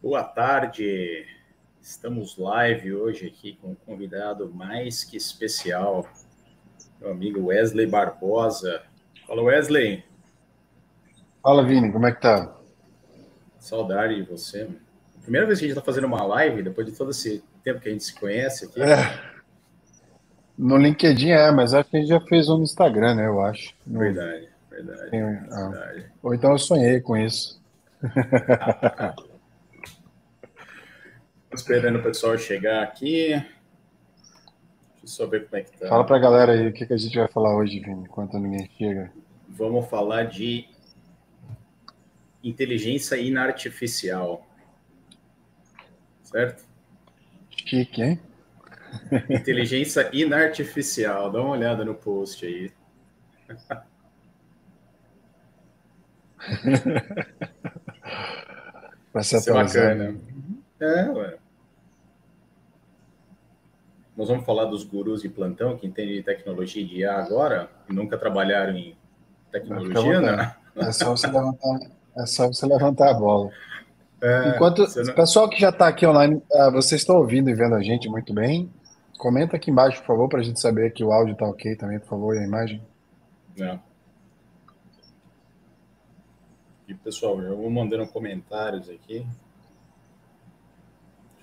Boa tarde, estamos live hoje aqui com um convidado mais que especial, meu amigo Wesley Barbosa. Fala Wesley, Fala, Vini, como é que tá? saudade de você. Primeira vez que a gente está fazendo uma live, depois de todo esse tempo que a gente se conhece aqui. É, no LinkedIn mas acho que a gente já fez um no Instagram, né? Eu acho. No, Verdade, verdade, tem, verdade. ou então eu sonhei com isso. Tô esperando o pessoal chegar aqui, deixa eu só ver como é que Fala tá. pra galera aí o que a gente vai falar hoje, Vini, enquanto ninguém chega. Vamos falar de inteligência inartificial, certo? Chique, hein? Inteligência inartificial, dá uma olhada no post aí. Vai Vai se ser atualizando, bacana. né? Ué. Nós vamos falar dos gurus de plantão que entendem de tecnologia e de IA agora e nunca trabalharam em Vai ficar à tecnologia, vontade. né? É só você levantar a bola. Enquanto Você o não... pessoal que já está aqui online, vocês estão ouvindo e vendo a gente muito bem? Comenta aqui embaixo, por favor, para a gente saber que o áudio tá ok também, por favor, e a imagem. não. E pessoal, eu vou mandando comentários aqui.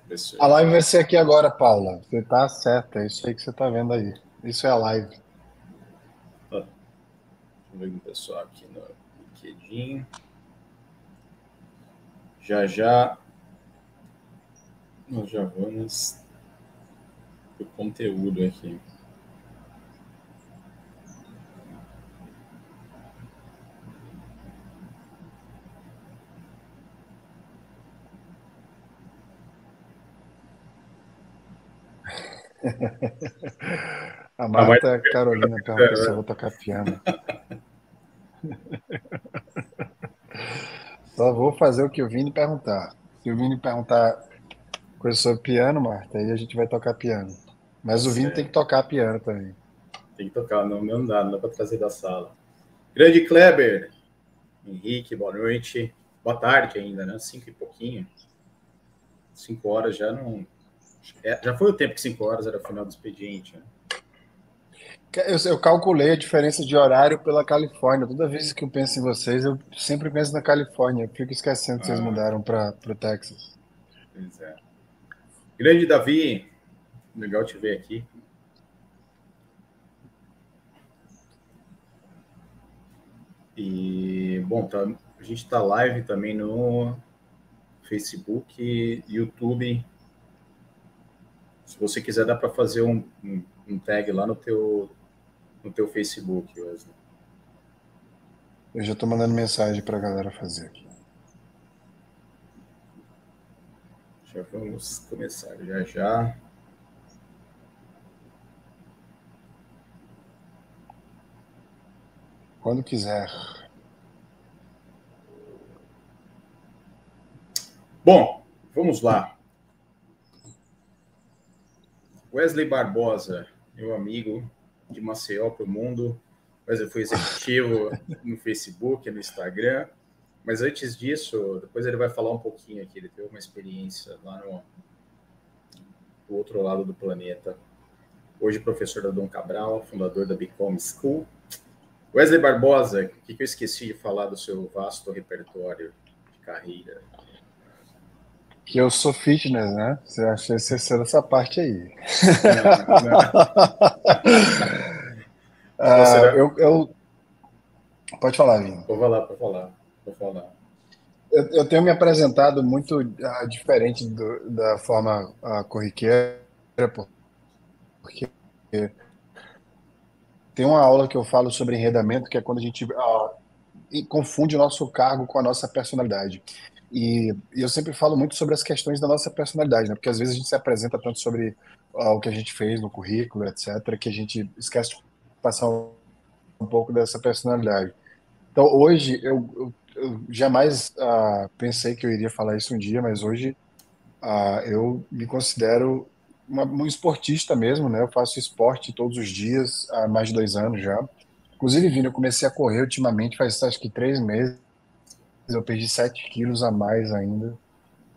Deixa eu A ver se... live vai ser aqui agora, Paula. Você tá certa, é isso aí que você tá vendo aí. Isso é a live. Deixa eu ver com o pessoal aqui no LinkedIn. Já já nós já vamos pro conteúdo aqui. A Ah, mas Marta Carolina perguntou se eu vou tocar piano. Só vou fazer o que o Vini perguntar. Se o Vini perguntar coisa sobre piano, Marta, aí a gente vai tocar piano. tá Mas o Vini tem que certo. tocar piano também. Tem que tocar, não dá para trazer da sala. Grande Kleber, Henrique, boa noite. Boa tarde ainda, né? 5 e pouquinho. 5 horas já não. Já foi o tempo que 5 horas era o final do expediente, né? Eu calculei a diferença de horário pela Califórnia. Toda vez que eu penso em vocês, eu sempre penso na Califórnia. Eu fico esquecendo que vocês Ah, mudaram para o Texas. pois é. Grande Davi, legal te ver aqui. E, bom, tá, a gente está live também no Facebook, YouTube. Se você quiser, dá para fazer um tag lá no teu Facebook, Wesley. Eu já tô mandando mensagem pra galera fazer aqui. Já vamos começar já já. Quando quiser. Bom, vamos lá. Wesley Barbosa, meu amigo de Maceió para o mundo. Wesley foi executivo no Facebook, no Instagram. Mas antes disso, depois ele vai falar um pouquinho aqui. Ele teve uma experiência lá no outro lado do planeta. Hoje, professor da Dom Cabral, fundador da Become School. Wesley Barbosa, o que eu esqueci de falar do seu vasto repertório de carreira? Que eu sou fitness, né? Você acha exceção dessa parte aí. Não, não. Você Ah, não... pode falar, Vini. Vou falar, vou falar, vou falar. Eu tenho me apresentado muito diferente da forma corriqueira, porque tem uma aula que eu falo sobre enredamento, que é quando a gente e confunde o nosso cargo com a nossa personalidade. E eu sempre falo muito sobre as questões da nossa personalidade, né? Porque às vezes a gente se apresenta tanto sobre o que a gente fez no currículo, etc., que a gente esquece de passar um pouco dessa personalidade. Então, hoje, eu jamais pensei que eu iria falar isso um dia, mas hoje eu me considero um esportista mesmo, né? Eu faço esporte todos os dias há mais de 2 anos já. Inclusive, Vini, eu comecei a correr ultimamente, faz acho que 3 meses, eu perdi 7 quilos a mais ainda.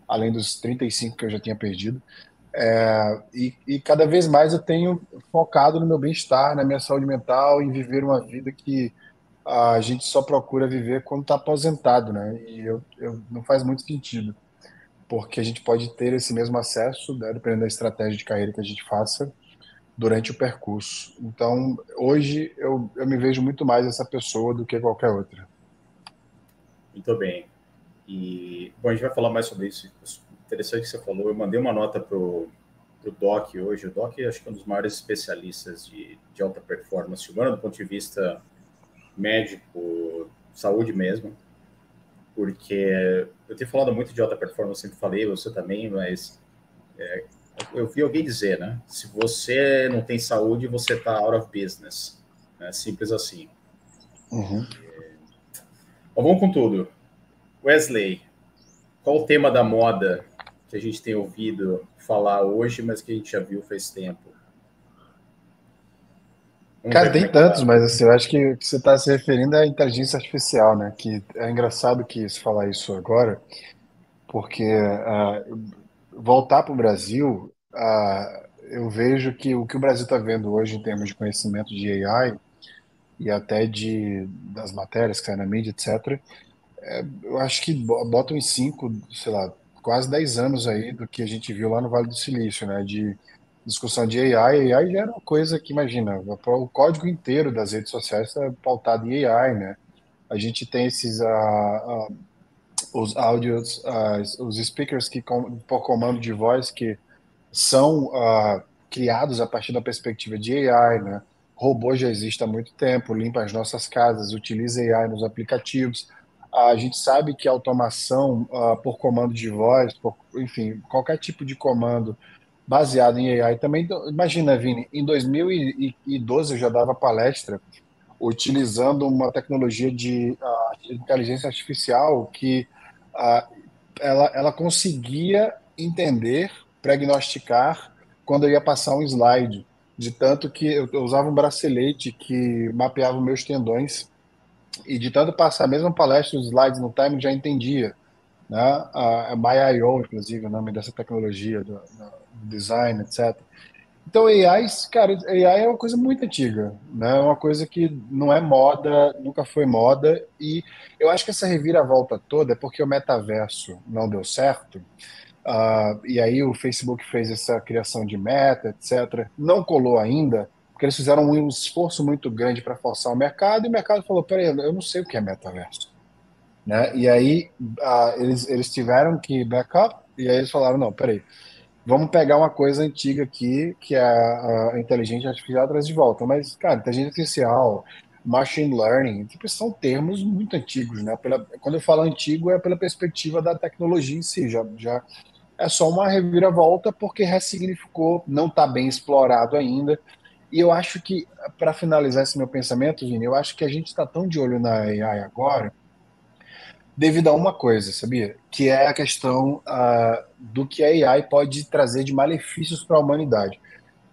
além dos 35 que eu já tinha perdido. E cada vez mais eu tenho focado no meu bem-estar, na minha saúde mental, em viver uma vida que a gente só procura viver quando está aposentado, né? Não faz muito sentido, porque a gente pode ter esse mesmo acesso, né, dependendo da estratégia de carreira que a gente faça, durante o percurso. Então, hoje eu me vejo muito mais essa pessoa do que qualquer outra. Muito bem. E, bom, a gente vai falar mais sobre isso. Interessante que você falou. Eu mandei uma nota pro Doc hoje. O Doc acho que é um dos maiores especialistas de alta performance humana, do ponto de vista médico, saúde mesmo, porque eu tenho falado muito de alta performance, sempre falei, você também, mas eu vi alguém dizer, né? Se você não tem saúde, você está out of business. É simples assim. Uhum. Bom, vamos com tudo. Wesley, qual o tema da moda que a gente tem ouvido falar hoje, mas que a gente já viu faz tempo? Vamos Cara, ver como tem é que tantos, tá. mas assim, eu acho que você está se referindo à inteligência artificial, né? Que é engraçado que se falar isso agora, porque voltar para o Brasil, eu vejo que o que o Brasil está vendo hoje em termos de conhecimento de AI e até das matérias que saem na mídia, etc., eu acho que botam em 5, sei lá, quase 10 anos aí do que a gente viu lá no Vale do Silício, né? De discussão de AI. AI já era uma coisa que, imagina, o código inteiro das redes sociais é pautado em AI, né? A gente tem os áudios, os speakers por comando de voz que são criados a partir da perspectiva de AI, né? Robô já existe há muito tempo, limpa as nossas casas, utiliza AI nos aplicativos. A gente sabe que a automação por comando de voz, enfim, qualquer tipo de comando baseado em AI também. Imagina, Vini, em 2012 eu já dava palestra utilizando uma tecnologia de inteligência artificial que ah, ela conseguia entender, prognosticar quando eu ia passar um slide, de tanto que eu usava um bracelete que mapeava os meus tendões e de tanto passar a mesma palestra, os slides no time já entendia, né? A MyIO, inclusive, o nome dessa tecnologia do design, etc. Então, AI, cara, AI é uma coisa muito antiga, né? É uma coisa que não é moda, nunca foi moda, e eu acho que essa reviravolta toda é porque o metaverso não deu certo, e aí o Facebook fez essa criação de meta, etc. Não colou ainda, porque eles fizeram um esforço muito grande para forçar o mercado, e o mercado falou, peraí, eu não sei o que é metaverso, né? E aí eles tiveram que backup, e aí eles falaram, não, peraí, vamos pegar uma coisa antiga aqui, que é a inteligência artificial, traz de volta. Mas, cara, inteligência artificial, machine learning, tipo, são termos muito antigos, né? Quando eu falo antigo, é pela perspectiva da tecnologia em si. Já é só uma reviravolta porque ressignificou, não está bem explorado ainda. E eu acho que, para finalizar esse meu pensamento, Vini, eu acho que a gente está tão de olho na AI agora devido a uma coisa, sabia? Que é a questão do que a AI pode trazer de malefícios para a humanidade.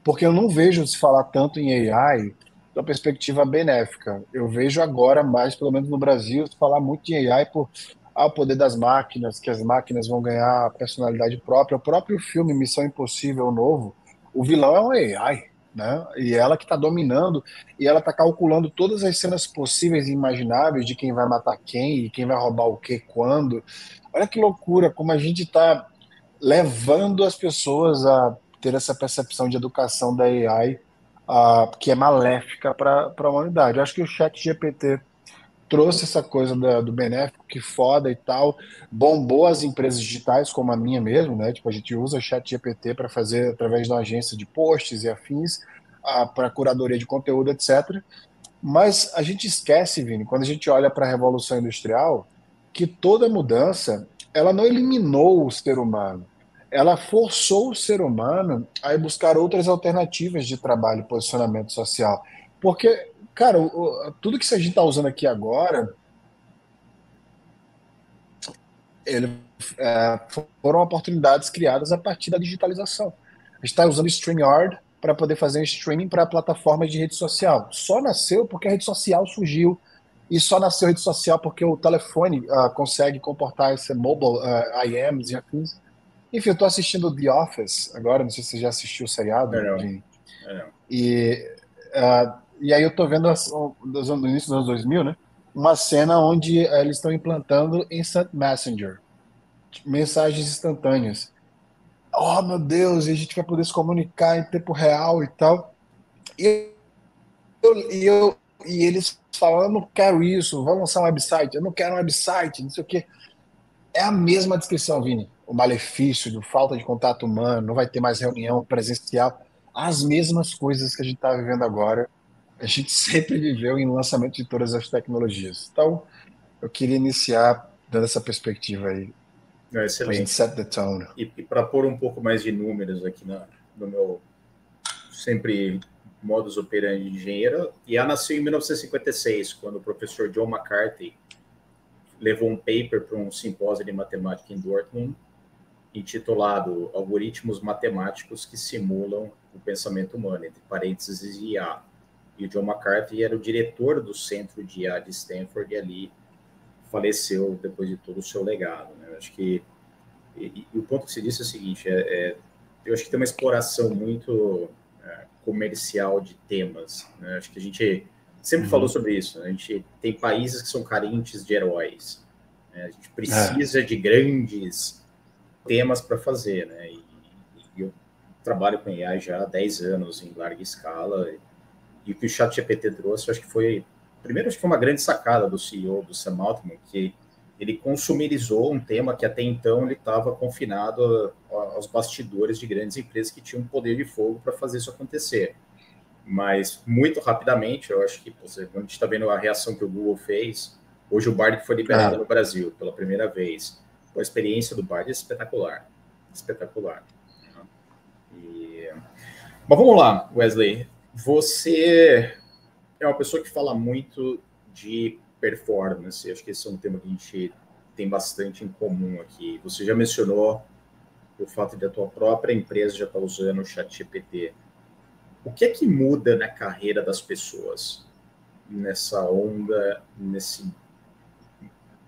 Porque eu não vejo se falar tanto em AI da perspectiva benéfica. Eu vejo agora, mais pelo menos no Brasil, se falar muito em AI por o poder das máquinas, que as máquinas vão ganhar personalidade própria. O próprio filme Missão Impossível novo, o vilão é uma AI, né? E ela que está dominando, e ela está calculando todas as cenas possíveis e imagináveis de quem vai matar quem e quem vai roubar o que quando. Olha que loucura, como a gente está levando as pessoas a ter essa percepção de educação da AI, que é maléfica para a humanidade. Eu acho que o chat GPT trouxe essa coisa do benéfico, que foda e tal, bombou as empresas digitais, como a minha mesmo, né? Tipo, a gente usa chat GPT para fazer através de uma agência de posts e afins, para curadoria de conteúdo, etc. Mas a gente esquece, Vini, quando a gente olha para a Revolução Industrial, que toda mudança, ela não eliminou o ser humano, ela forçou o ser humano a ir buscar outras alternativas de trabalho e posicionamento social. Porque, cara, tudo que a gente está usando aqui agora, ele, foram oportunidades criadas a partir da digitalização. A gente está usando StreamYard para poder fazer um streaming para plataformas de rede social. Só nasceu porque a rede social surgiu, e só nasceu a rede social porque o telefone consegue comportar esse mobile IMs e afins. Enfim, eu tô assistindo The Office agora, não sei se você já assistiu o É, seriado, não. Vini. É, não. E aí eu tô vendo no início dos anos 2000, né? Uma cena onde eles estão implantando Instant Messenger, mensagens instantâneas. Oh, meu Deus, e a gente vai poder se comunicar em tempo real e tal. E, e eles falam, eu não quero isso, vamos lançar um website, eu não quero um website, não sei o quê. É a mesma descrição, Vini. O malefício, do falta de contato humano, não vai ter mais reunião presencial. As mesmas coisas que a gente está vivendo agora, a gente sempre viveu em lançamento de todas as tecnologias. Então, eu queria iniciar dando essa perspectiva aí, Não, para a gente excelente. set the tone. E para pôr um pouco mais de números aqui no meu sempre modus operandi de engenheiro, IA nasceu em 1956, quando o professor John McCarthy levou um paper para um simpósio de matemática em Dortmund, intitulado Algoritmos Matemáticos que Simulam o Pensamento Humano, entre parênteses IA. E o John McCarthy era o diretor do Centro de IA de Stanford e ali faleceu depois de todo o seu legado. Né? Acho que e o ponto que se disse é o seguinte: eu acho que tem uma exploração muito comercial de temas. Né? Acho que a gente sempre falou sobre isso. Né? A gente tem países que são carentes de heróis. Né? A gente precisa de grandes temas para fazer. Né? E eu trabalho com AI já há 10 anos em larga escala. E o que o ChatGPT trouxe, eu acho que foi. Primeiro, acho que foi uma grande sacada do CEO, do Sam Altman, que ele consumerizou um tema que até então ele estava confinado aos bastidores de grandes empresas que tinham poder de fogo para fazer isso acontecer. Mas muito rapidamente, eu acho que quando a gente está vendo a reação que o Google fez, hoje o Bard foi liberado no Brasil pela primeira vez. A experiência do Bard é espetacular, espetacular. Mas vamos lá, Wesley. Você é uma pessoa que fala muito de performance. Acho que esse é um tema que a gente tem bastante em comum aqui. Você já mencionou o fato de a tua própria empresa já estar usando o ChatGPT. O que é que muda na carreira das pessoas nessa onda, nesse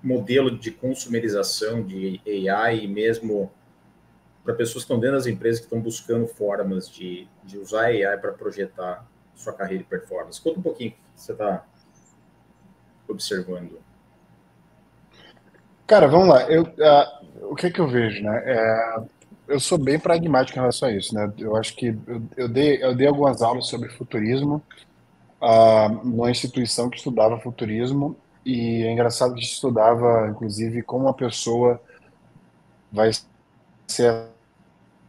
modelo de consumerização de AI e mesmo para pessoas que estão dentro das empresas que estão buscando formas de usar AI para projetar sua carreira de performance? Conta um pouquinho o que você está observando. Cara, vamos lá. O que que eu vejo, né? Eu sou bem pragmático em relação a isso, né? Eu acho que eu dei algumas aulas sobre futurismo, numa instituição que estudava futurismo, e é engraçado que a gente estudava, inclusive, como uma pessoa vai ser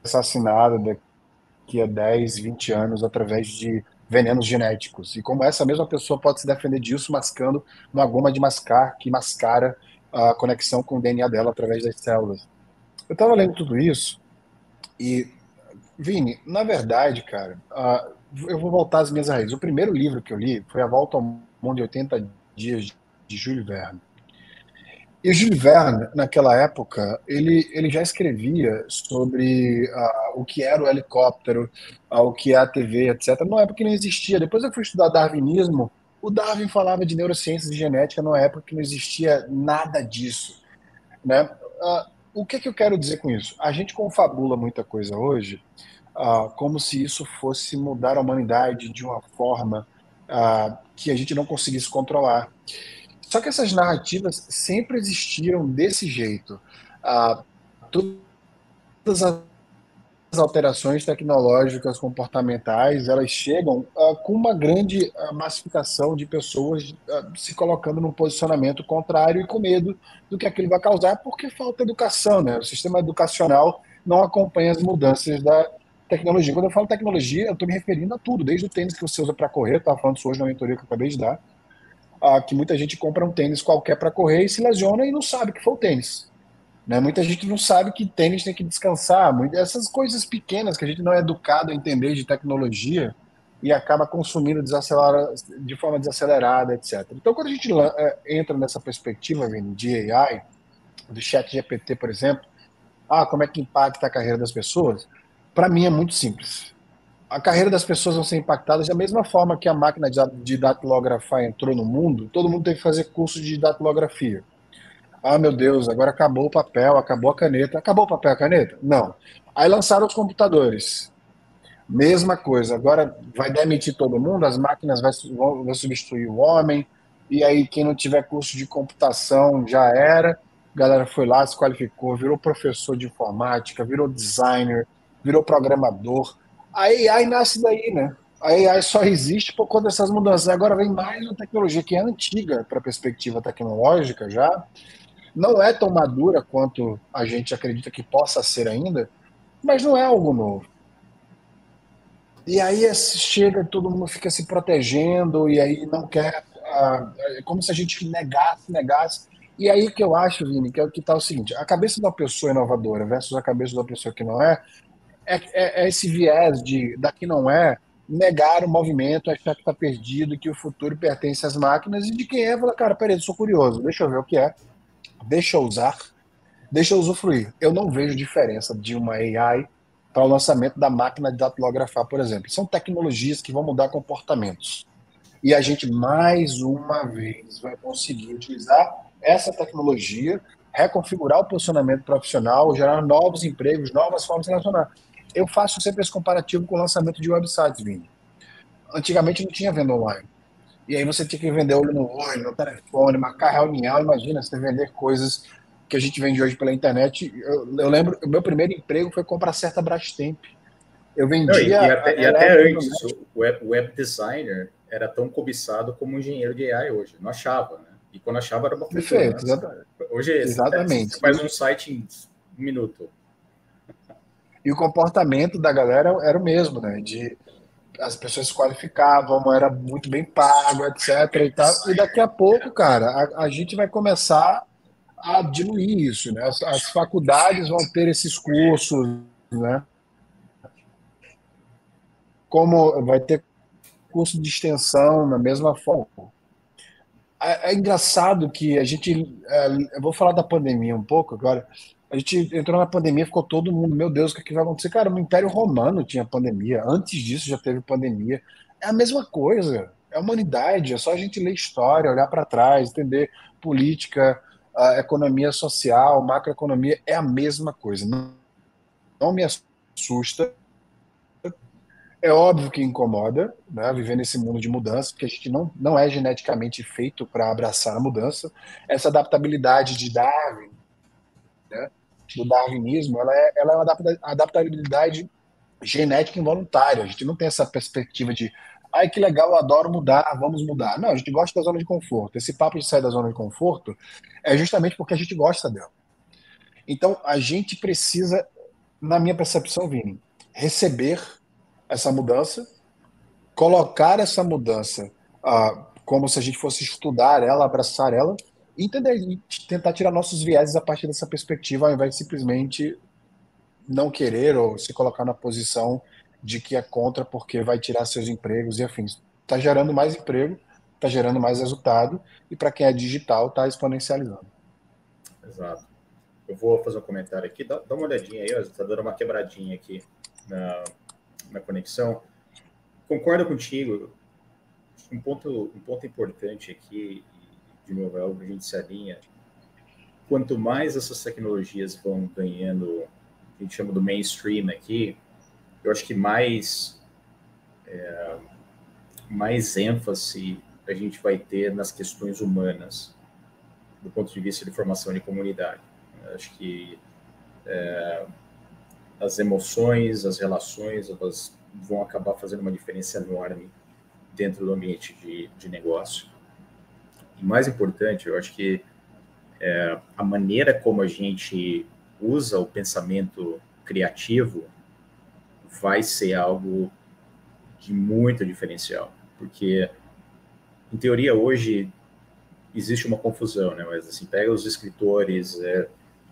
assassinada daqui a 10, 20 anos através de venenos genéticos. E como essa mesma pessoa pode se defender disso mascando uma goma de mascar que mascara a conexão com o DNA dela através das células. Eu estava lendo tudo isso e, Vini, na verdade, cara, eu vou voltar às minhas raízes. O primeiro livro que eu li foi A Volta ao Mundo em 80 Dias, de Júlio Verne. E o Jules Verne, naquela época, ele já escrevia sobre o que era o helicóptero, o que é a TV, etc. Numa época que não existia. Depois eu fui estudar darwinismo. O Darwin falava de neurociências e genética numa época que não existia nada disso, né? O que eu quero dizer com isso? A gente confabula muita coisa hoje, como se isso fosse mudar a humanidade de uma forma que a gente não conseguisse controlar. Só que essas narrativas sempre existiram desse jeito. Ah, todas as alterações tecnológicas, comportamentais, elas chegam com uma grande massificação de pessoas se colocando num posicionamento contrário e com medo do que aquilo vai causar, porque falta educação, né? O sistema educacional não acompanha as mudanças da tecnologia. Quando eu falo tecnologia, eu estou me referindo a tudo, desde o tênis que você usa para correr, estava falando isso hoje na mentoria que eu acabei de dar, que muita gente compra um tênis qualquer para correr e se lesiona e não sabe que foi o tênis. Né? Muita gente não sabe que tênis tem que descansar. Essas coisas pequenas que a gente não é educado a entender de tecnologia e acaba consumindo de forma desacelerada, etc. Então, quando a gente entra nessa perspectiva, Vini, de AI, do chat GPT, por exemplo, como é que impacta a carreira das pessoas? Para mim é muito simples. A carreira das pessoas vão ser impactadas da mesma forma que a máquina de datilografar entrou no mundo, todo mundo tem que fazer curso de datilografia. Ah, meu Deus, agora acabou o papel, acabou a caneta. Acabou o papel e a caneta? Não. Aí lançaram os computadores. Mesma coisa. Agora vai demitir todo mundo, as máquinas vão substituir o homem, e aí quem não tiver curso de computação já era. A galera foi lá, se qualificou, virou professor de informática, virou designer, virou programador. A AI nasce daí, né? A AI só existe por conta dessas mudanças. Agora vem mais uma tecnologia que é antiga para a perspectiva tecnológica já, não é tão madura quanto a gente acredita que possa ser ainda, mas não é algo novo. E aí chega, todo mundo fica se protegendo, e aí não quer. É como se a gente negasse. E aí que eu acho, Vini, que é o que está o seguinte: a cabeça da pessoa inovadora versus a cabeça da pessoa que não é esse viés de da que não é negar o movimento, achar que está perdido, que o futuro pertence às máquinas, e de quem é, fala, cara, peraí, eu sou curioso, deixa eu ver o que é, deixa eu usar, deixa eu usufruir. Eu não vejo diferença de uma AI para o lançamento da máquina de datilografar, por exemplo. São tecnologias que vão mudar comportamentos. E a gente, mais uma vez, vai conseguir utilizar essa tecnologia, reconfigurar o posicionamento profissional, gerar novos empregos, novas formas de relacionar. Eu faço sempre esse comparativo com o lançamento de websites, Vini. Antigamente não tinha venda online. E aí você tinha que vender olho no olho, no telefone, marcar reunião. Imagina você vender coisas que a gente vende hoje pela internet. Eu lembro, o meu primeiro emprego foi comprar certa Brastemp. Eu Não, vendia e até antes, eletrodoméstico. o web designer era tão cobiçado como um engenheiro de AI hoje. Não achava, né? E quando achava era uma Perfeito, fortuna. Hoje você exatamente. faz um site em um minuto. E o comportamento da galera era o mesmo, né? De as pessoas se qualificavam, era muito bem pago, etc. E tal. E daqui a pouco, cara, a gente vai começar a diluir isso, né? As faculdades vão ter esses cursos, né? Como vai ter curso de extensão na mesma forma. É engraçado que a gente. Eu vou falar da pandemia um pouco agora. A gente entrou na pandemia, ficou todo mundo, meu Deus, o que, é que vai acontecer? Cara, o Império Romano tinha pandemia, antes disso já teve pandemia. É a mesma coisa, é a humanidade, é só a gente ler história, olhar para trás, entender política, a economia social, macroeconomia, é a mesma coisa. Não, não me assusta. É óbvio que incomoda, né, viver nesse mundo de mudança, porque a gente não é geneticamente feito para abraçar a mudança. Essa adaptabilidade de Darwin, né, do darwinismo, ela é uma adaptabilidade genética involuntária. A gente não tem essa perspectiva de, ai, que legal, eu adoro mudar, vamos mudar. Não, a gente gosta da zona de conforto. Esse papo de sair da zona de conforto é justamente porque a gente gosta dela. Então, a gente precisa, na minha percepção, Vini, receber essa mudança, colocar essa mudança como se a gente fosse estudar ela, abraçar ela, e entender e tentar tirar nossos vieses a partir dessa perspectiva, ao invés de simplesmente não querer ou se colocar na posição de que é contra porque vai tirar seus empregos e afins. Está gerando mais emprego, está gerando mais resultado, e para quem é digital, está exponencializando. Exato. Eu vou fazer um comentário aqui, dá uma olhadinha aí, está dando uma quebradinha aqui na, na conexão. Concordo contigo. Um ponto importante aqui, de novo, é algo que a gente se alinha. Quanto mais essas tecnologias vão ganhando, a gente chama do mainstream aqui, eu acho que mais ênfase a gente vai ter nas questões humanas, do ponto de vista de formação de comunidade. Eu acho que as emoções, as relações, elas vão acabar fazendo uma diferença enorme dentro do ambiente de negócio. E mais importante, eu acho que a maneira como a gente usa o pensamento criativo vai ser algo de muito diferencial, porque em teoria hoje existe uma confusão, né? Mas assim, pega os escritores,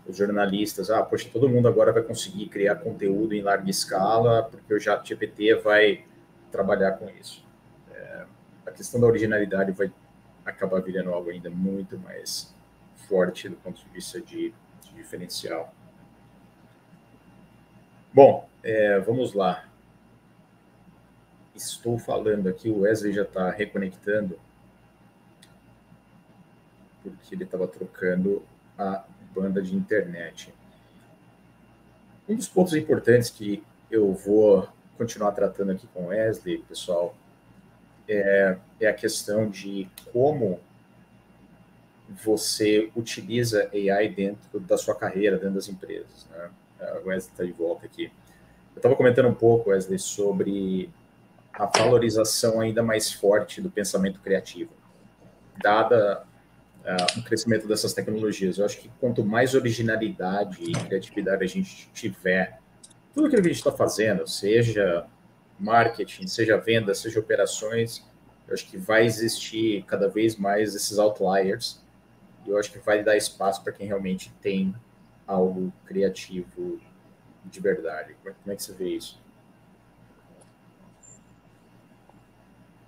os jornalistas, poxa, todo mundo agora vai conseguir criar conteúdo em larga escala, porque o ChatGPT vai trabalhar com isso. A questão da originalidade vai acabar virando algo ainda muito mais forte do ponto de vista de diferencial. Bom, vamos lá. Estou falando aqui, o Wesley já está reconectando, porque ele estava trocando a banda de internet. Um dos pontos importantes que eu vou continuar tratando aqui com o Wesley, pessoal, é a questão de como você utiliza AI dentro da sua carreira, dentro das empresas, né? O Wesley está de volta aqui. Eu estava comentando um pouco, Wesley, sobre a valorização ainda mais forte do pensamento criativo, dada o crescimento dessas tecnologias. Eu acho que quanto mais originalidade e criatividade a gente tiver, tudo aquilo que a gente está fazendo, seja marketing, seja venda, seja operações, eu acho que vai existir cada vez mais esses outliers, e eu acho que vai dar espaço para quem realmente tem algo criativo de verdade. Como é que você vê isso?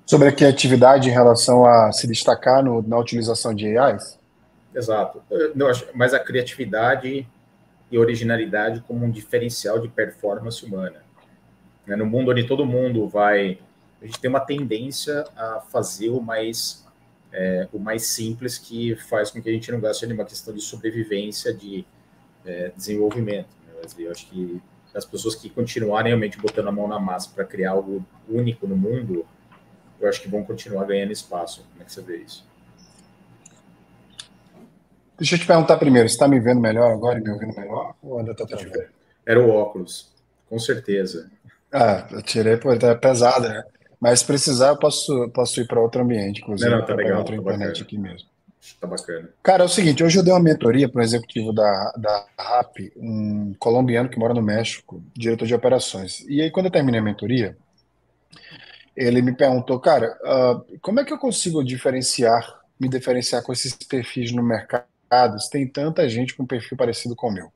Sobre a criatividade em relação a se destacar na utilização de AIs? Exato. Eu acho, mas a criatividade e originalidade como um diferencial de performance humana. No mundo onde todo mundo vai... A gente tem uma tendência a fazer o mais simples, que faz com que a gente não gaste numa questão de sobrevivência, de desenvolvimento. Né? Eu acho que as pessoas que continuarem realmente botando a mão na massa para criar algo único no mundo, eu acho que vão continuar ganhando espaço. Como é que você vê isso? Deixa eu te perguntar primeiro, você está me vendo melhor agora e me ouvindo melhor? Ou ainda está travando? Era o óculos, com certeza. Eu tirei, pô, tá pesado, né? Mas se precisar, eu posso ir para outro ambiente, inclusive, Não, tá para pegar legal, outra tá internet bacana. aqui mesmo. Tá bacana. Cara, é o seguinte, hoje eu dei uma mentoria para um executivo da RAP, um colombiano que mora no México, diretor de operações. E aí, quando eu terminei a mentoria, ele me perguntou, cara, como é que eu consigo me diferenciar com esses perfis no mercado, se tem tanta gente com perfil parecido com o meu?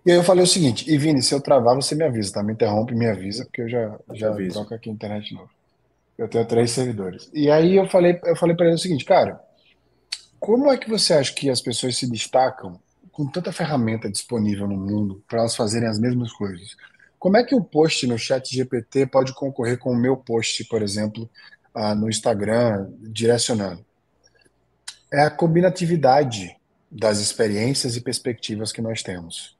E aí eu falei o seguinte, e Vini, se eu travar, você me avisa, tá? Me interrompe, me avisa, porque eu Te já aviso. troco aqui a internet de novo. Eu tenho 3 servidores. E aí eu falei para ele o seguinte, cara, como é que você acha que as pessoas se destacam com tanta ferramenta disponível no mundo para elas fazerem as mesmas coisas? Como é que um post no chat GPT pode concorrer com o meu post, por exemplo, no Instagram, direcionando? É a combinatividade das experiências e perspectivas que nós temos.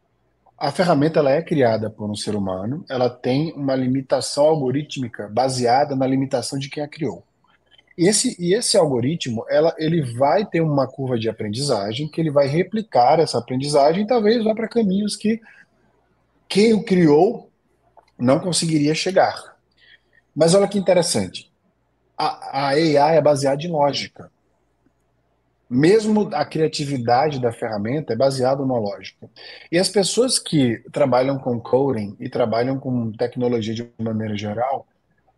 A ferramenta ela é criada por um ser humano, ela tem uma limitação algorítmica baseada na limitação de quem a criou. E esse algoritmo, ele vai ter uma curva de aprendizagem, que ele vai replicar essa aprendizagem e talvez vá para caminhos que quem o criou não conseguiria chegar. Mas olha que interessante, a AI é baseada em lógica. Mesmo a criatividade da ferramenta é baseada numa lógica. E as pessoas que trabalham com coding e trabalham com tecnologia de maneira geral,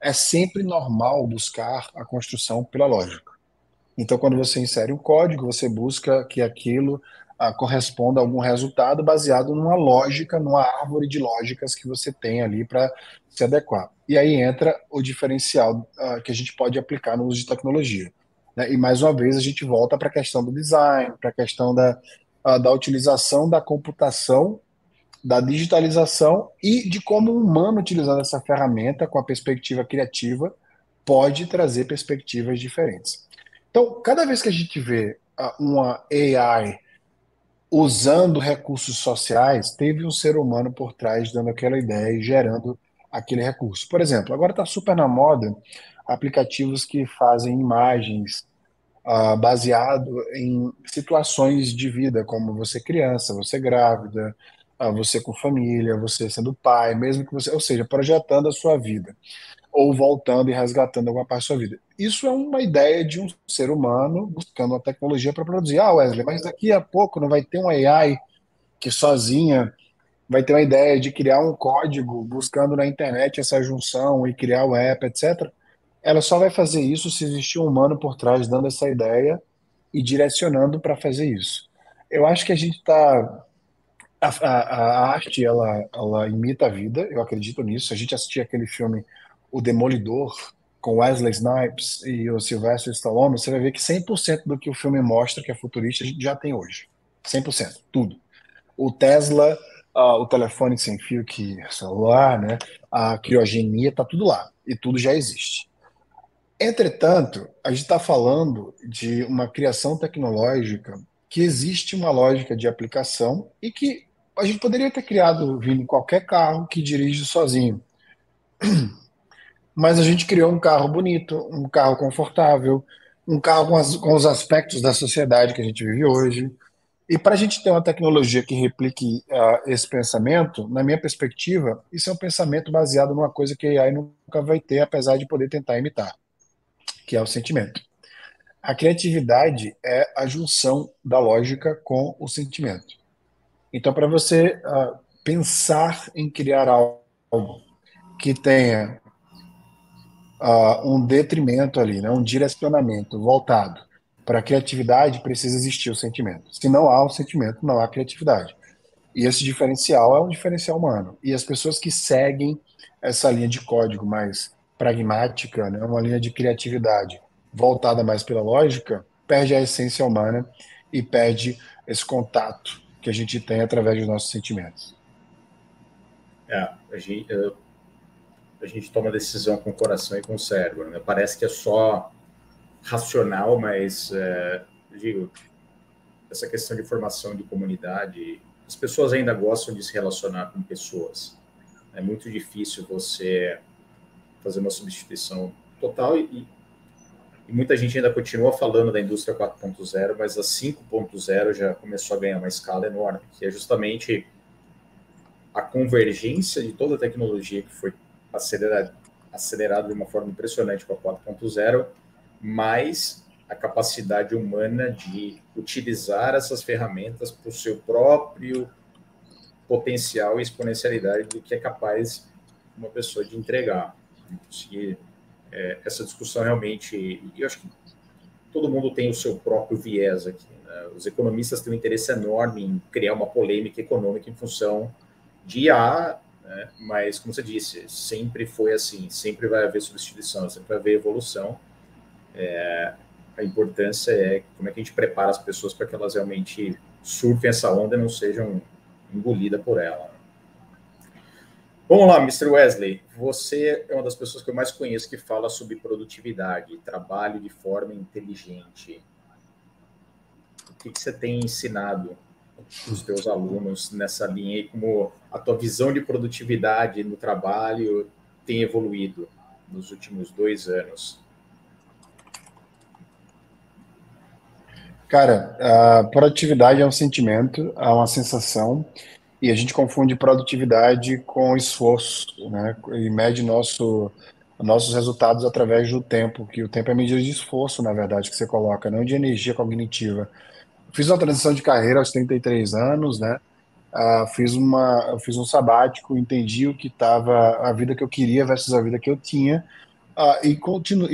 é sempre normal buscar a construção pela lógica. Então, quando você insere um código, você busca que aquilo corresponda a algum resultado baseado numa lógica, numa árvore de lógicas que você tem ali para se adequar. E aí entra o diferencial que a gente pode aplicar no uso de tecnologia. Né? E mais uma vez a gente volta para a questão do design, para a questão da utilização da computação, da digitalização e de como o humano utilizando essa ferramenta com a perspectiva criativa pode trazer perspectivas diferentes. Então, cada vez que a gente vê uma AI usando recursos sociais, teve um ser humano por trás dando aquela ideia e gerando aquele recurso. Por exemplo, agora está super na moda aplicativos que fazem imagens baseado em situações de vida, como você criança, você grávida, você com família, você sendo pai, mesmo que você, ou seja, projetando a sua vida ou voltando e resgatando alguma parte da sua vida. Isso é uma ideia de um ser humano buscando uma tecnologia para produzir. Wesley, mas daqui a pouco não vai ter uma AI que sozinha vai ter uma ideia de criar um código buscando na internet essa junção e criar o app, etc. Ela só vai fazer isso se existir um humano por trás dando essa ideia e direcionando para fazer isso. Eu acho que a gente está a arte, ela imita a vida, eu acredito nisso. A gente assistia aquele filme O Demolidor, com Wesley Snipes e o Sylvester Stallone, você vai ver que 100% do que o filme mostra, que é futurista, a gente já tem hoje. 100%, tudo. O Tesla, o telefone sem fio, que é celular, né? A criogenia, tá tudo lá. E tudo já existe. Entretanto, a gente está falando de uma criação tecnológica que existe uma lógica de aplicação e que a gente poderia ter criado vindo em qualquer carro que dirige sozinho. Mas a gente criou um carro bonito, um carro confortável, um carro com os aspectos da sociedade que a gente vive hoje. E para a gente ter uma tecnologia que replique esse pensamento, na minha perspectiva, isso é um pensamento baseado numa coisa que a AI nunca vai ter, apesar de poder tentar imitar, que é o sentimento. A criatividade é a junção da lógica com o sentimento. Então, para você pensar em criar algo que tenha um detrimento ali, né, um direcionamento voltado para a criatividade, precisa existir o sentimento. Se não há o sentimento, não há criatividade. E esse diferencial é um diferencial humano. E as pessoas que seguem essa linha de código mais pragmática, né, uma linha de criatividade voltada mais pela lógica, perde a essência humana e perde esse contato que a gente tem através dos nossos sentimentos. A gente toma decisão com o coração e com o cérebro, né? Parece que é só racional, mas digo, essa questão de formação de comunidade, as pessoas ainda gostam de se relacionar com pessoas. É muito difícil você fazer uma substituição total e muita gente ainda continua falando da indústria 4.0, mas a 5.0 já começou a ganhar uma escala enorme, que é justamente a convergência de toda a tecnologia que foi acelerado de uma forma impressionante com a 4.0, mais a capacidade humana de utilizar essas ferramentas para o seu próprio potencial e exponencialidade do que é capaz uma pessoa de entregar. E, essa discussão realmente, eu acho que todo mundo tem o seu próprio viés aqui, né? Os economistas têm um interesse enorme em criar uma polêmica econômica em função de IA, né? Mas, como você disse, sempre foi assim, sempre vai haver substituição, sempre vai haver evolução. A importância é como é que a gente prepara as pessoas para que elas realmente surfem essa onda e não sejam engolidas por ela. Vamos lá, Mr. Wesley, você é uma das pessoas que eu mais conheço que fala sobre produtividade, trabalho de forma inteligente. O que você tem ensinado os teus alunos nessa linha e como a tua visão de produtividade no trabalho tem evoluído nos últimos 2 anos? Cara, a produtividade é um sentimento, é uma sensação, e a gente confunde produtividade com esforço, né? E mede nossos resultados através do tempo, que o tempo é medida de esforço, na verdade, que você coloca, não de energia cognitiva. Fiz uma transição de carreira aos 33 anos, né? Eu fiz um sabático, entendi o que estava, a vida que eu queria versus a vida que eu tinha, e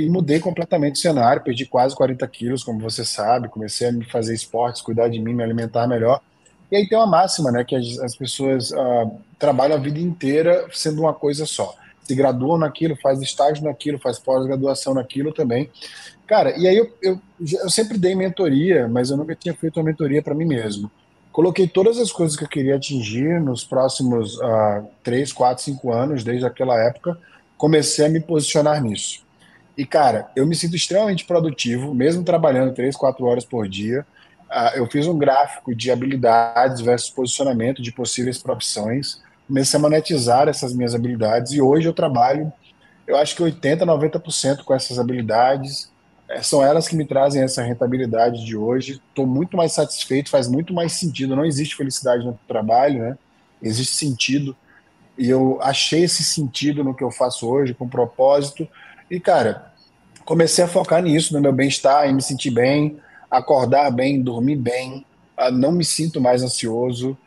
mudei completamente o cenário, perdi quase 40 quilos, como você sabe, comecei a me fazer esportes, cuidar de mim, me alimentar melhor. E aí tem uma máxima, né, que as pessoas trabalham a vida inteira sendo uma coisa só. Se graduam naquilo, faz estágio naquilo, faz pós-graduação naquilo também. Cara, e aí eu sempre dei mentoria, mas eu nunca tinha feito uma mentoria para mim mesmo. Coloquei todas as coisas que eu queria atingir nos próximos 3, 4, 5 anos, desde aquela época, comecei a me posicionar nisso. E, cara, eu me sinto extremamente produtivo, mesmo trabalhando 3, 4 horas por dia. Eu fiz um gráfico de habilidades versus posicionamento de possíveis profissões, comecei a monetizar essas minhas habilidades e hoje eu trabalho, eu acho que 80, 90% com essas habilidades. São elas que me trazem essa rentabilidade de hoje. Estou muito mais satisfeito, faz muito mais sentido. Não existe felicidade no trabalho, né? Existe sentido. E eu achei esse sentido no que eu faço hoje, com propósito. E, cara, comecei a focar nisso, no meu bem-estar, em me sentir bem, acordar bem, dormir bem, não me sinto mais ansioso.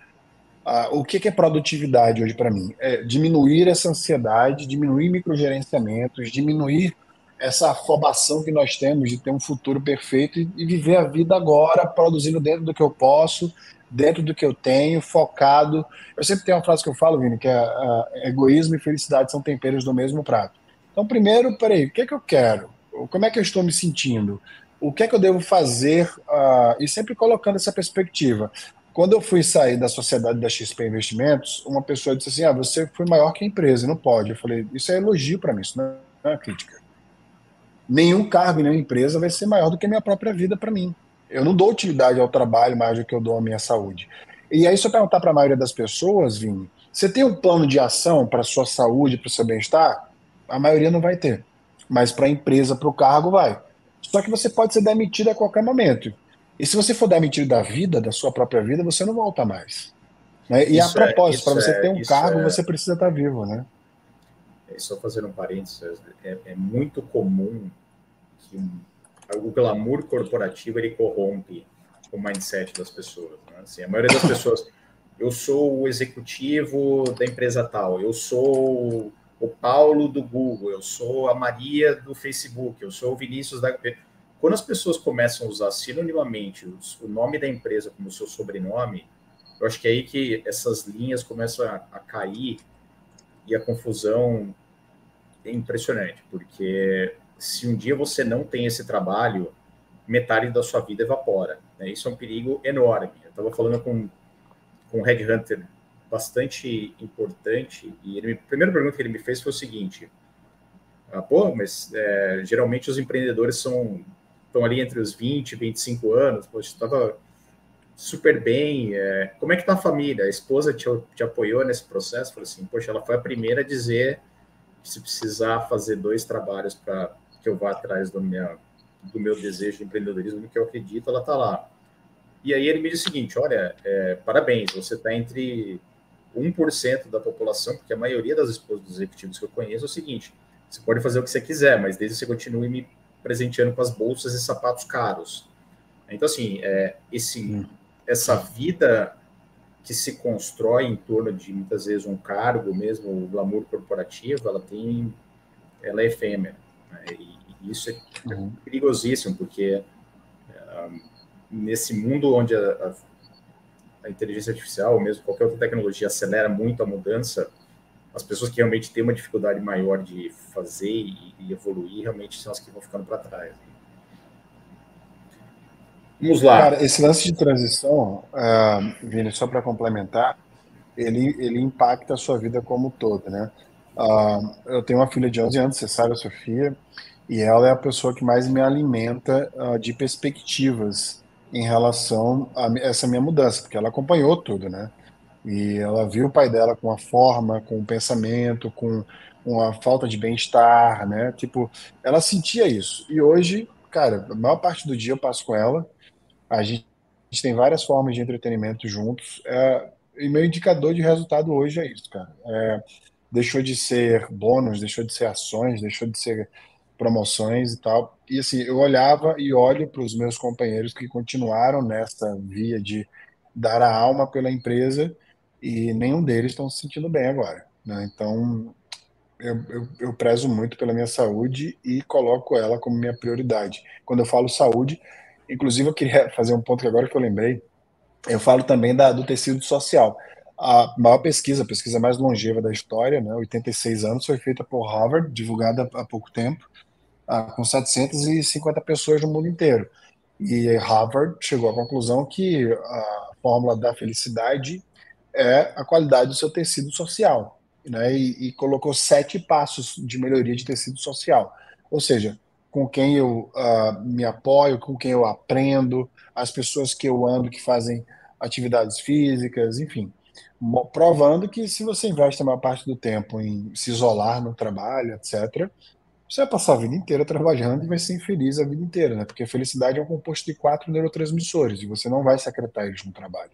O que é produtividade hoje para mim? É diminuir essa ansiedade, diminuir microgerenciamentos, diminuir essa afobação que nós temos de ter um futuro perfeito e viver a vida agora, produzindo dentro do que eu posso, dentro do que eu tenho, focado. Eu sempre tenho uma frase que eu falo, Vini, que é egoísmo e felicidade são temperos do mesmo prato. Então, primeiro, peraí, o que é que eu quero? Como é que eu estou me sentindo? O que é que eu devo fazer? E sempre colocando essa perspectiva. Quando eu fui sair da sociedade da XP Investimentos, uma pessoa disse assim: você foi maior que a empresa, não pode. Eu falei: isso é elogio para mim, isso não é uma crítica. Nenhum cargo em nenhuma empresa vai ser maior do que a minha própria vida para mim. Eu não dou utilidade ao trabalho mais do que eu dou à minha saúde. E aí, se eu perguntar para a maioria das pessoas, Vini, você tem um plano de ação para a sua saúde, para o seu bem-estar? A maioria não vai ter. Mas para a empresa, para o cargo, vai. Só que você pode ser demitido a qualquer momento. E se você for demitido da vida, da sua própria vida, você não volta mais. Né? E a Isso é, propósito, para isso você ter é, um isso cargo, é, você precisa estar vivo, né? só fazendo um parênteses, é muito comum que o glamour corporativo ele corrompe o mindset das pessoas. Né? Assim, a maioria das pessoas, eu sou o executivo da empresa tal, eu sou o Paulo do Google, eu sou a Maria do Facebook, eu sou o Vinícius da. Quando as pessoas começam a usar sinonimamente o nome da empresa como seu sobrenome, eu acho que é aí que essas linhas começam a cair e a confusão é impressionante, porque se um dia você não tem esse trabalho, metade da sua vida evapora. Né? Isso é um perigo enorme. Eu estava falando com um headhunter bastante importante e a primeira pergunta que ele me fez foi o seguinte: pô, mas geralmente os empreendedores estão ali entre os 20 e 25 anos, poxa, estava super bem, como é que está a família? A esposa te apoiou nesse processo? Eu falei assim, poxa, ela foi a primeira a dizer se precisar fazer dois trabalhos para que eu vá atrás do meu desejo de empreendedorismo, do que eu acredito, ela está lá. E aí ele me diz o seguinte, olha, parabéns, você está entre 1% da população, porque a maioria das esposas dos executivos que eu conheço é o seguinte, você pode fazer o que você quiser, mas desde que você continue me presenteando com as bolsas e sapatos caros. Então, assim, essa vida que se constrói em torno de, muitas vezes, um cargo mesmo, o glamour corporativo, ela é efêmera. Né? E isso é Uhum. perigosíssimo, porque nesse mundo onde a inteligência artificial, ou mesmo qualquer outra tecnologia, acelera muito a mudança, as pessoas que realmente têm uma dificuldade maior de fazer e evoluir, realmente são as que vão ficando para trás. Vamos lá. Cara, esse lance de transição, Vini, só para complementar, ele impacta a sua vida como um todo, né? Eu tenho uma filha de 11 anos, você sabe, a Sofia, e ela é a pessoa que mais me alimenta de perspectivas em relação a essa minha mudança, porque ela acompanhou tudo, né? E ela viu o pai dela com a forma, com o pensamento, com uma falta de bem-estar, né? Tipo, ela sentia isso. E hoje, cara, a maior parte do dia eu passo com ela, a gente tem várias formas de entretenimento juntos. E meu indicador de resultado hoje é isso, cara. Deixou de ser bônus, deixou de ser ações, deixou de ser promoções e tal. E assim, eu olhava e olho para os meus companheiros que continuaram nessa via de dar a alma pela empresa e nenhum deles estão se sentindo bem agora, né? Então, eu prezo muito pela minha saúde e coloco ela como minha prioridade. Quando eu falo saúde, inclusive eu queria fazer um ponto que agora que eu lembrei, eu falo também do tecido social. A maior pesquisa, a pesquisa mais longeva da história, né, 86 anos, foi feita por Harvard, divulgada há pouco tempo, com 750 pessoas no mundo inteiro. E Harvard chegou à conclusão que a fórmula da felicidade é a qualidade do seu tecido social, né? E colocou 7 passos de melhoria de tecido social. Ou seja, com quem eu me apoio, com quem eu aprendo, as pessoas que eu ando que fazem atividades físicas, enfim, provando que se você investe a maior parte do tempo em se isolar no trabalho, etc., você vai passar a vida inteira trabalhando e vai ser infeliz a vida inteira, né? Porque a felicidade é um composto de 4 neurotransmissores e você não vai secretar eles no trabalho.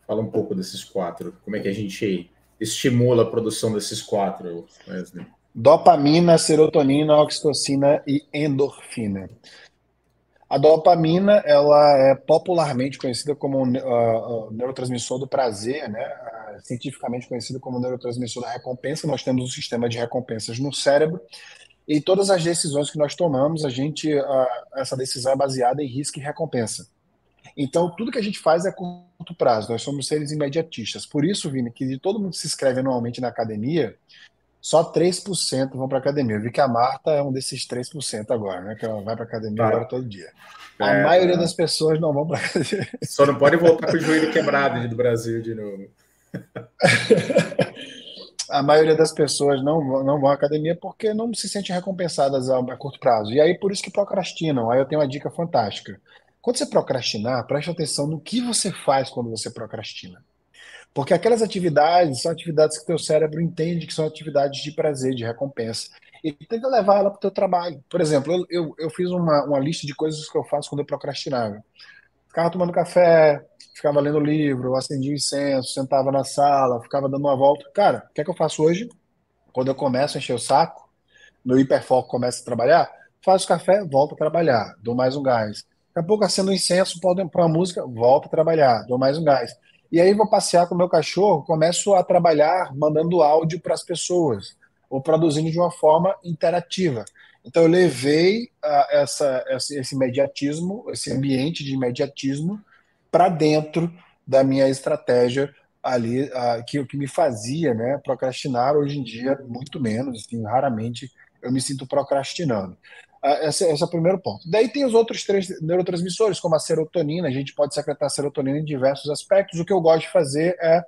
Fala um pouco desses quatro. Como é que a gente estimula a produção desses quatro, Wesley? Dopamina, serotonina, oxitocina e endorfina. A dopamina, ela é popularmente conhecida como o neurotransmissor do prazer, né? Cientificamente conhecido como neurotransmissor da recompensa. Nós temos um sistema de recompensas no cérebro e todas as decisões que nós tomamos, essa decisão é baseada em risco e recompensa. Então, tudo que a gente faz é a curto prazo. Nós somos seres imediatistas. Por isso, Vini, que de todo mundo que se inscreve anualmente na academia, só 3% vão para academia. Eu vi que a Marta é um desses 3% agora, né? Que ela vai para academia agora Tá, todo dia. A maioria das tá. pessoas não vão para academia. Só não pode voltar com o joelho quebrado do Brasil de novo. A maioria das pessoas não vão à academia porque não se sentem recompensadas a curto prazo. E aí, por isso que procrastinam. Aí eu tenho uma dica fantástica. Quando você procrastinar, preste atenção no que você faz quando você procrastina. Porque aquelas atividades são atividades que teu cérebro entende que são atividades de prazer, de recompensa. E tenta levar ela para o teu trabalho. Por exemplo, eu fiz uma lista de coisas que eu faço quando eu procrastinava. Ficava tomando café, ficava lendo livro, acendia incenso, sentava na sala, ficava dando uma volta. Cara, o que é que eu faço hoje? Quando eu começo a encher o saco, meu hiperfoco começa a trabalhar, faço café, volto a trabalhar, dou mais um gás. Daqui a pouco acendo um incenso, pode para uma música, volto a trabalhar, dou mais um gás. E aí vou passear com o meu cachorro, começo a trabalhar mandando áudio para as pessoas, ou produzindo de uma forma interativa. Então eu levei esse imediatismo, esse ambiente de imediatismo para dentro da minha estratégia ali, que o que me fazia, né, procrastinar hoje em dia muito menos, assim, raramente eu me sinto procrastinando. Esse é o primeiro ponto. Daí tem os outros três neurotransmissores, como a serotonina. A gente pode secretar serotonina em diversos aspectos. O que eu gosto de fazer é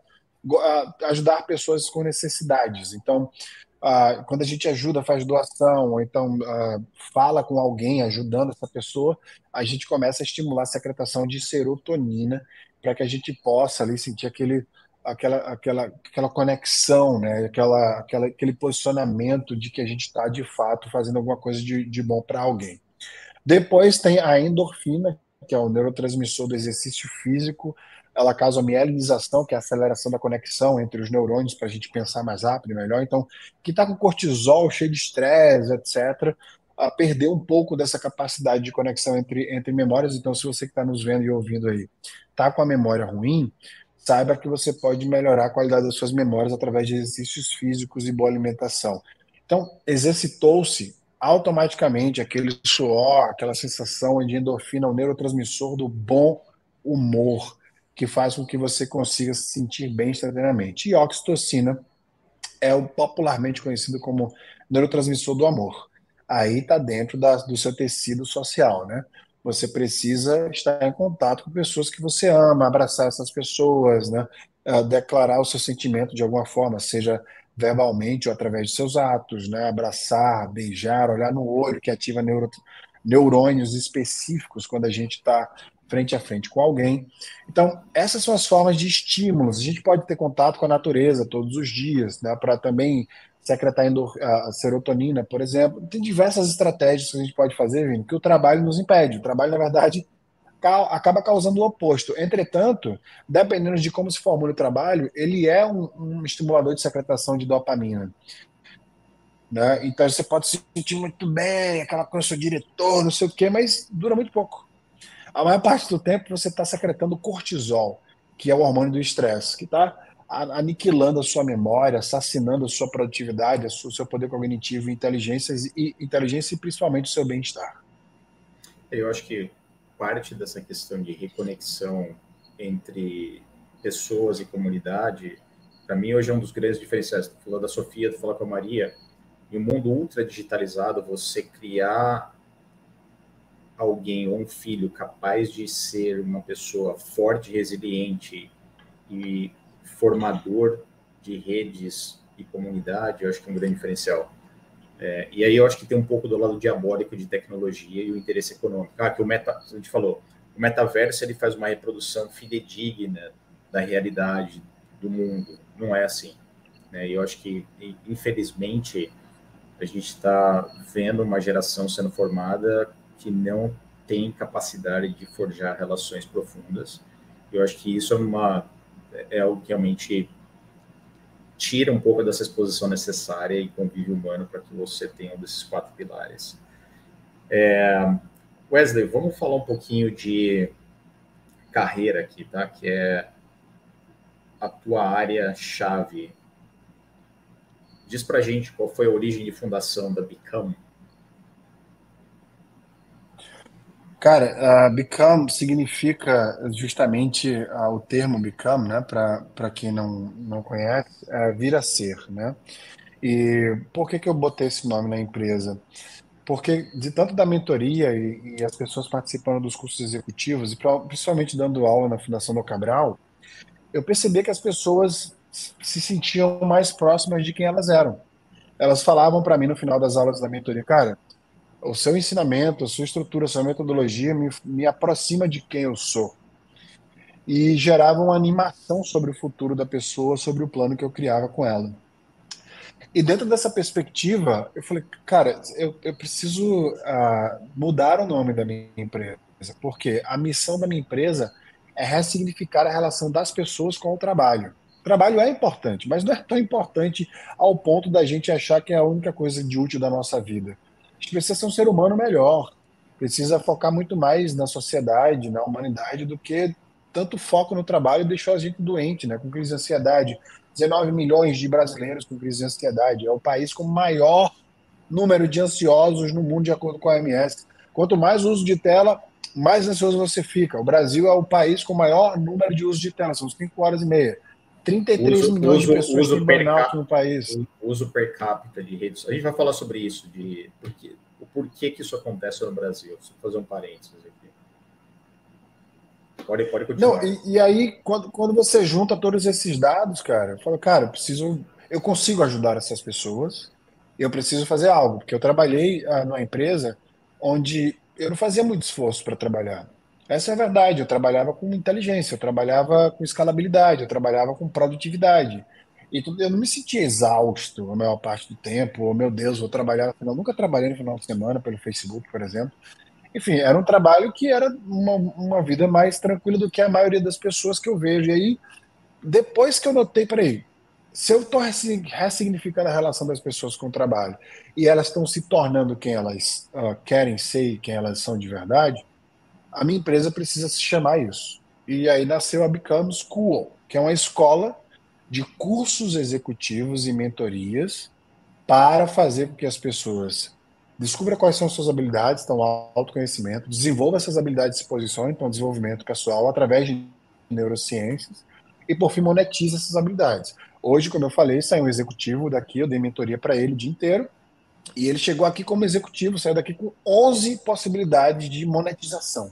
ajudar pessoas com necessidades. Então, quando a gente ajuda, faz doação, ou então fala com alguém ajudando essa pessoa, a gente começa a estimular a secretação de serotonina para que a gente possa ali sentir aquela conexão, né? Aquele posicionamento de que a gente está de fato fazendo alguma coisa de bom para alguém. Depois tem a endorfina, que é o neurotransmissor do exercício físico. Ela causa a mielinização, que é a aceleração da conexão entre os neurônios para a gente pensar mais rápido e melhor. Então, quem está com cortisol, cheio de estresse, etc., perdeu um pouco dessa capacidade de conexão entre memórias. Então, se você que está nos vendo e ouvindo aí está com a memória ruim, saiba que você pode melhorar a qualidade das suas memórias através de exercícios físicos e boa alimentação. Então, exercitou-se automaticamente aquele suor, aquela sensação de endorfina, o neurotransmissor do bom humor, que faz com que você consiga se sentir bem instantaneamente. E oxitocina é o popularmente conhecido como neurotransmissor do amor. Aí está dentro do seu tecido social, né? Você precisa estar em contato com pessoas que você ama, abraçar essas pessoas, né? Declarar o seu sentimento de alguma forma, seja verbalmente ou através de seus atos, né? Abraçar, beijar, olhar no olho, que ativa neurônios específicos quando a gente está frente a frente com alguém. Então, essas são as formas de estímulos. A gente pode ter contato com a natureza todos os dias, né, para também secretar a serotonina, por exemplo. Tem diversas estratégias que a gente pode fazer, Vini, que o trabalho nos impede. O trabalho, na verdade, acaba causando o oposto. Entretanto, dependendo de como se formula o trabalho, ele é um estimulador de secretação de dopamina. Né? Então, você pode se sentir muito bem, aquela coisa, seu diretor, não sei o quê, mas dura muito pouco. A maior parte do tempo você está secretando cortisol, que é o hormônio do estresse, que está aniquilando a sua memória, assassinando a sua produtividade, o seu poder cognitivo inteligência e principalmente o seu bem-estar. Eu acho que parte dessa questão de reconexão entre pessoas e comunidade, para mim hoje é um dos grandes diferenciais. Tu falou da Sofia, tu falou com a Maria, em um mundo ultra digitalizado, você criar alguém ou um filho capaz de ser uma pessoa forte, resiliente e formador de redes e comunidade, eu acho que é um grande diferencial. E aí eu acho que tem um pouco do lado diabólico de tecnologia e o interesse econômico. Que a gente falou, o metaverso ele faz uma reprodução fidedigna da realidade do mundo. Não é assim. Né? E eu acho que, infelizmente, a gente está vendo uma geração sendo formada que não tem capacidade de forjar relações profundas. Eu acho que isso é algo que realmente tira um pouco dessa exposição necessária e convívio humano para que você tenha um desses 4 pilares. Wesley, vamos falar um pouquinho de carreira aqui, tá? Que é a tua área-chave. Diz pra gente qual foi a origem de fundação da Become. Cara, become significa justamente o termo become, né? Para quem não conhece, vir a ser, né? E por que eu botei esse nome na empresa? Porque de tanto da mentoria e as pessoas participando dos cursos executivos, e principalmente dando aula na Fundação do Cabral, eu percebi que as pessoas se sentiam mais próximas de quem elas eram. Elas falavam para mim no final das aulas da mentoria, cara, o seu ensinamento, a sua estrutura, a sua metodologia me aproxima de quem eu sou. E gerava uma animação sobre o futuro da pessoa, sobre o plano que eu criava com ela. E dentro dessa perspectiva, eu falei, cara, eu preciso mudar o nome da minha empresa, porque a missão da minha empresa é ressignificar a relação das pessoas com o trabalho. O trabalho é importante, mas não é tão importante ao ponto da gente achar que é a única coisa de útil da nossa vida. A gente precisa ser um ser humano melhor, precisa focar muito mais na sociedade, na humanidade, do que tanto foco no trabalho deixou a gente doente, né, com crise de ansiedade. 19 milhões de brasileiros com crise de ansiedade. É o país com maior número de ansiosos no mundo, de acordo com a OMS. Quanto mais uso de tela, mais ansioso você fica. O Brasil é o país com maior número de uso de tela, são 5 horas e meia. 33 milhões de pessoas têm burnout no país. Uso per capita de redes. A gente vai falar sobre isso, o porquê que isso acontece no Brasil. Vou fazer um parênteses aqui. Pode continuar. Não, e aí, quando você junta todos esses dados, cara, eu falo, cara, eu consigo ajudar essas pessoas, eu preciso fazer algo, porque eu trabalhei numa empresa onde eu não fazia muito esforço para trabalhar. Essa é a verdade, eu trabalhava com inteligência, eu trabalhava com escalabilidade, eu trabalhava com produtividade. E eu não me sentia exausto a maior parte do tempo, ou meu Deus, vou trabalhar no final. Nunca trabalhei no final de semana pelo Facebook, por exemplo. Enfim, era um trabalho que era uma vida mais tranquila do que a maioria das pessoas que eu vejo. E aí, depois que eu notei, peraí, se eu estou ressignificando a relação das pessoas com o trabalho e elas estão se tornando quem elas querem ser e quem elas são de verdade, a minha empresa precisa se chamar isso. E aí nasceu a Become School, que é uma escola de cursos executivos e mentorias para fazer com que as pessoas descubram quais são suas habilidades, então autoconhecimento, desenvolva essas habilidades de exposição, então desenvolvimento pessoal através de neurociências e por fim monetiza essas habilidades. Hoje, como eu falei, saiu um executivo daqui, eu dei mentoria para ele o dia inteiro e ele chegou aqui como executivo, saiu daqui com 11 possibilidades de monetização.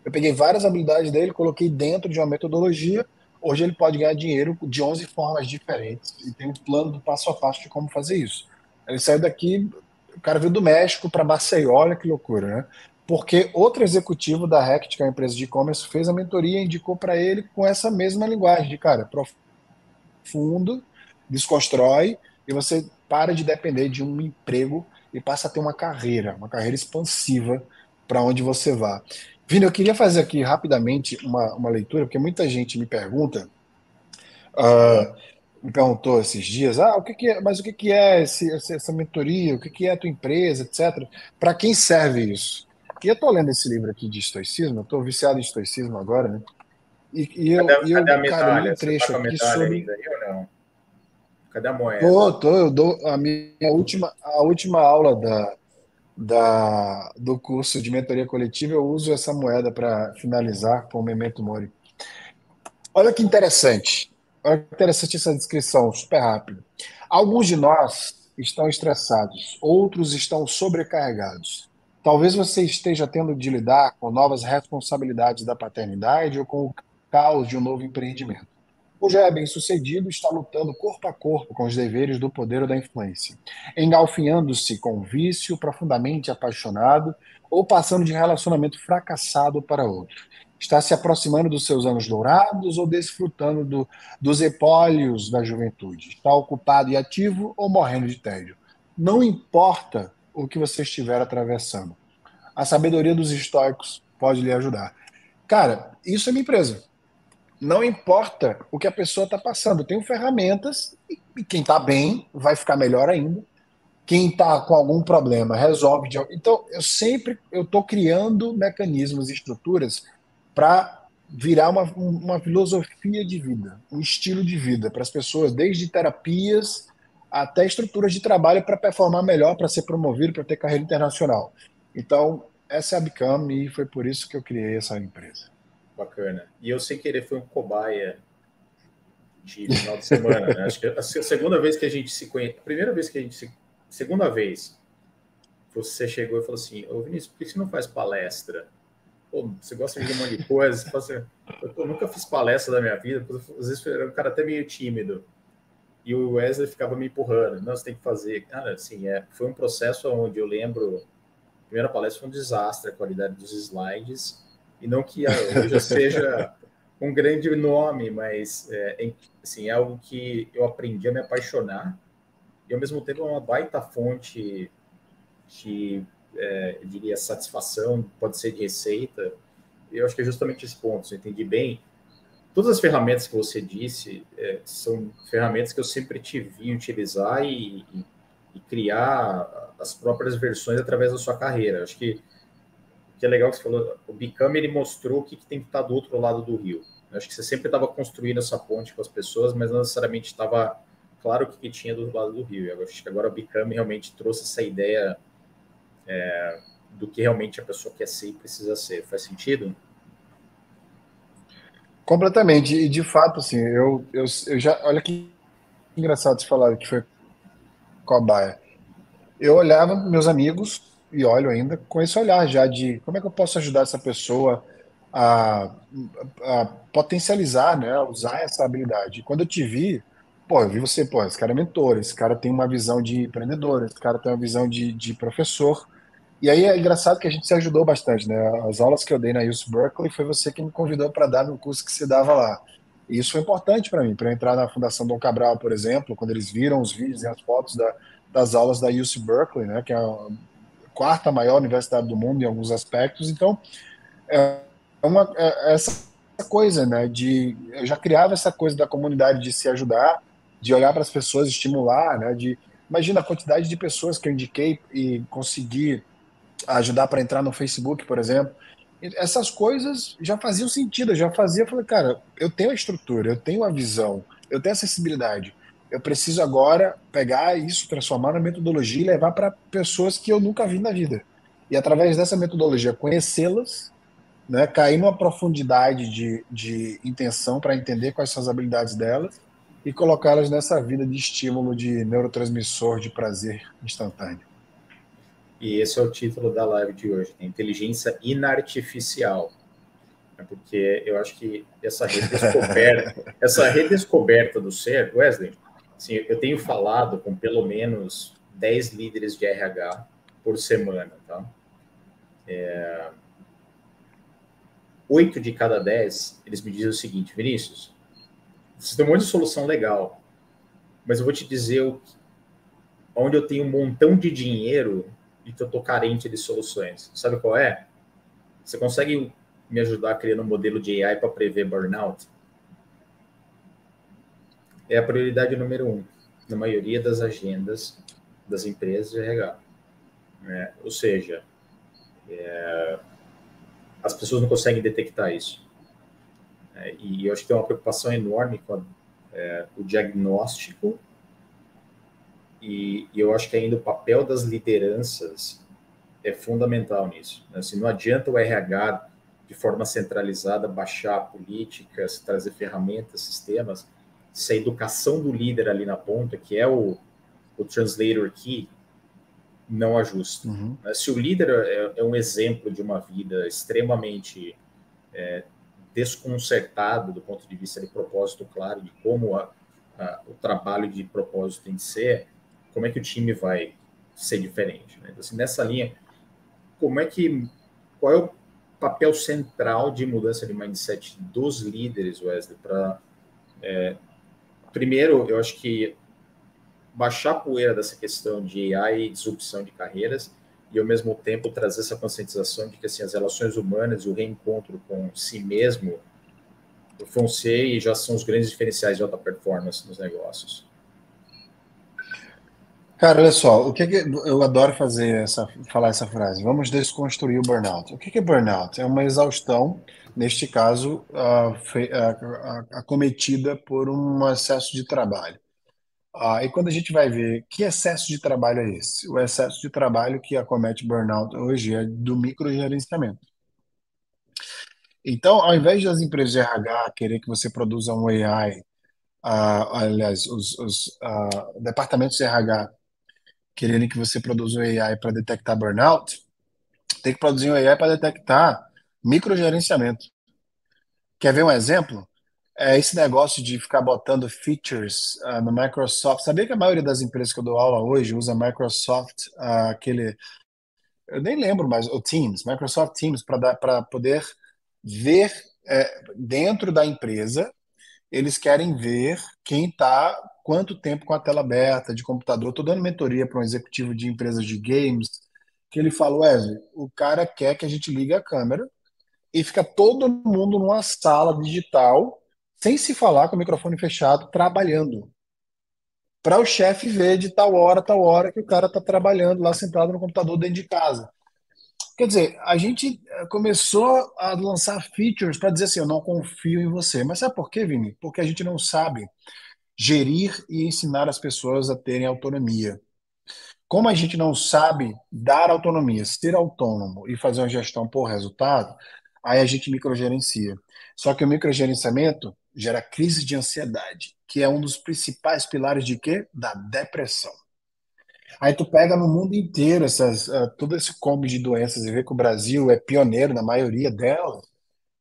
Eu peguei várias habilidades dele, coloquei dentro de uma metodologia. Hoje ele pode ganhar dinheiro de 11 formas diferentes e tem um plano do passo a passo de como fazer isso. Ele saiu daqui, o cara veio do México para Maceió, olha que loucura, né? Porque outro executivo da Rect, que é uma empresa de e-commerce, fez a mentoria e indicou para ele com essa mesma linguagem de, cara, profundo, desconstrói e você para de depender de um emprego e passa a ter uma carreira expansiva para onde você vá. Vini, eu queria fazer aqui rapidamente uma leitura, porque muita gente me pergunta, ah, me perguntou esses dias, mas o que que é essa mentoria, o que que é a tua empresa, etc. Para quem serve isso? E eu estou lendo esse livro aqui de estoicismo, eu estou viciado em estoicismo agora, né? Cadê a Cara, eu li um medalha? Você tá trecho com a aqui medalha sobre. ainda aí ou não? Cadê a moeda? Eu dou a última aula do curso de mentoria coletiva, eu uso essa moeda para finalizar com o Memento Mori. Olha que interessante. Olha que interessante essa descrição, super rápida. Alguns de nós estão estressados, outros estão sobrecarregados. Talvez você esteja tendo de lidar com novas responsabilidades da paternidade ou com o caos de um novo empreendimento. O já é bem-sucedido está lutando corpo a corpo com os deveres do poder ou da influência, engalfinhando-se com o vício profundamente apaixonado ou passando de relacionamento fracassado para outro. Está se aproximando dos seus anos dourados ou desfrutando dos epóleos da juventude. Está ocupado e ativo ou morrendo de tédio. Não importa o que você estiver atravessando. A sabedoria dos estoicos pode lhe ajudar. Cara, isso é minha empresa. Não importa o que a pessoa está passando, eu tenho ferramentas e quem está bem vai ficar melhor ainda. Quem está com algum problema resolve. Então, eu estou criando mecanismos e estruturas para virar uma filosofia de vida, um estilo de vida para as pessoas, desde terapias até estruturas de trabalho para performar melhor, para ser promovido, para ter carreira internacional. Então, essa é a Become e foi por isso que eu criei essa empresa. Bacana. E eu, sem querer, fui um cobaia de final de semana, né? Acho que a segunda vez que a gente se conhece, a primeira vez que a gente se. Segunda vez, você chegou e falou assim: Ô Vinícius, por que você não faz palestra? Pô, você gosta de um monte de coisa? Você fala assim, eu nunca fiz palestra da minha vida, às vezes eu era um cara até meio tímido. E o Wesley ficava me empurrando: não, você tem que fazer. Cara, assim, foi um processo onde eu lembro primeira palestra foi um desastre, a qualidade dos slides, e não que hoje eu seja um grande nome, mas assim, é algo que eu aprendi a me apaixonar, e ao mesmo tempo é uma baita fonte de, eu diria, satisfação, pode ser de receita. Eu acho que é justamente esse ponto, se eu entendi bem. Todas as ferramentas que você disse são ferramentas que eu sempre te vi utilizar e criar as próprias versões através da sua carreira. Acho que é legal que você falou, o Become ele mostrou o que tem que estar do outro lado do rio. Eu acho que você sempre estava construindo essa ponte com as pessoas, mas não necessariamente estava claro o que tinha do outro lado do rio. Eu acho que agora o Become realmente trouxe essa ideia do que realmente a pessoa quer ser e precisa ser. Faz sentido? Completamente. E de fato, assim, eu já. Olha que engraçado você falar que foi cobaia. Eu olhava meus amigos, e olho ainda, com esse olhar já de como é que eu posso ajudar essa pessoa a, a potencializar, né, a usar essa habilidade. E quando eu te vi, pô, eu vi você, pô, esse cara é mentor, esse cara tem uma visão de empreendedor, esse cara tem uma visão de professor. E aí é engraçado que a gente se ajudou bastante, né? As aulas que eu dei na UC Berkeley foi você que me convidou para dar no curso que se dava lá. E isso foi importante para mim, para entrar na Fundação Dom Cabral, por exemplo, quando eles viram os vídeos e as fotos das aulas da UC Berkeley, né? Que é a quarta maior universidade do mundo em alguns aspectos. Então, essa coisa, né? De eu já criava essa coisa da comunidade de se ajudar, de olhar para as pessoas, estimular, né? De imagina a quantidade de pessoas que eu indiquei e consegui ajudar para entrar no Facebook, por exemplo. Essas coisas já faziam sentido, eu já fazia, eu falei, cara, eu tenho a estrutura, eu tenho a visão, eu tenho a acessibilidade. Eu preciso agora pegar isso, transformar na metodologia e levar para pessoas que eu nunca vi na vida. E através dessa metodologia, conhecê-las, né, cair numa profundidade de intenção para entender quais são as habilidades delas e colocá-las nessa vida de estímulo de neurotransmissor de prazer instantâneo. E esse é o título da live de hoje, né? Inteligência inartificial. Porque eu acho que essa redescoberta do ser, Wesley, assim, eu tenho falado com pelo menos 10 líderes de RH por semana, tá? 8 de cada 10, eles me dizem o seguinte: Vinícius, você tem um monte de solução legal, mas eu vou te dizer onde eu tenho um montão de dinheiro e que eu tô carente de soluções. Sabe qual é? Você consegue me ajudar criando um modelo de AI para prever burnout? É a prioridade número um na maioria das agendas das empresas de RH. Né? Ou seja, as pessoas não conseguem detectar isso. E eu acho que tem uma preocupação enorme com o diagnóstico e eu acho que ainda o papel das lideranças é fundamental nisso. Né? Assim, não adianta o RH, de forma centralizada, baixar políticas, trazer ferramentas, sistemas, se a educação do líder ali na ponta, que é o translator key, não ajusta. Uhum. Se o líder é um exemplo de uma vida extremamente desconcertado do ponto de vista de propósito claro, de como o trabalho de propósito tem que ser, como é que o time vai ser diferente? Né? Então, assim, nessa linha, qual é o papel central de mudança de mindset dos líderes, Wesley, para primeiro, eu acho que baixar a poeira dessa questão de AI e disrupção de carreiras e, ao mesmo tempo, trazer essa conscientização de que assim, as relações humanas e o reencontro com si mesmo vão ser e já são os grandes diferenciais de alta performance nos negócios. Cara, olha só, o que que eu adoro falar essa frase? Vamos desconstruir o burnout. O que que é burnout? É uma exaustão, neste caso, acometida por um excesso de trabalho. E quando a gente vai ver que excesso de trabalho é esse? O excesso de trabalho que acomete burnout hoje é do microgerenciamento. Então, ao invés das empresas de RH querer que você produza um AI, aliás, os departamentos de RH quererem que você produza um AI para detectar burnout, tem que produzir um AI para detectar microgerenciamento. Quer ver um exemplo? É esse negócio de ficar botando features no Microsoft. Sabia que a maioria das empresas que eu dou aula hoje usa Microsoft, aquele eu nem lembro mais, o Teams, Microsoft Teams, para poder ver dentro da empresa, eles querem ver quem está quanto tempo com a tela aberta de computador. Estou dando mentoria para um executivo de empresas de games, que ele falou, Wesley, o cara quer que a gente ligue a câmera e fica todo mundo numa sala digital, sem se falar, com o microfone fechado, trabalhando. Para o chefe ver de tal hora que o cara está trabalhando lá sentado no computador dentro de casa. Quer dizer, a gente começou a lançar features para dizer assim, eu não confio em você. Mas sabe por quê, Vini? Porque a gente não sabe gerir e ensinar as pessoas a terem autonomia. Como a gente não sabe dar autonomia, ser autônomo e fazer uma gestão por resultado, aí a gente microgerencia. Só que o microgerenciamento gera crise de ansiedade, que é um dos principais pilares de quê? Da depressão. Aí tu pega no mundo inteiro todo esse combo de doenças e vê que o Brasil é pioneiro na maioria delas.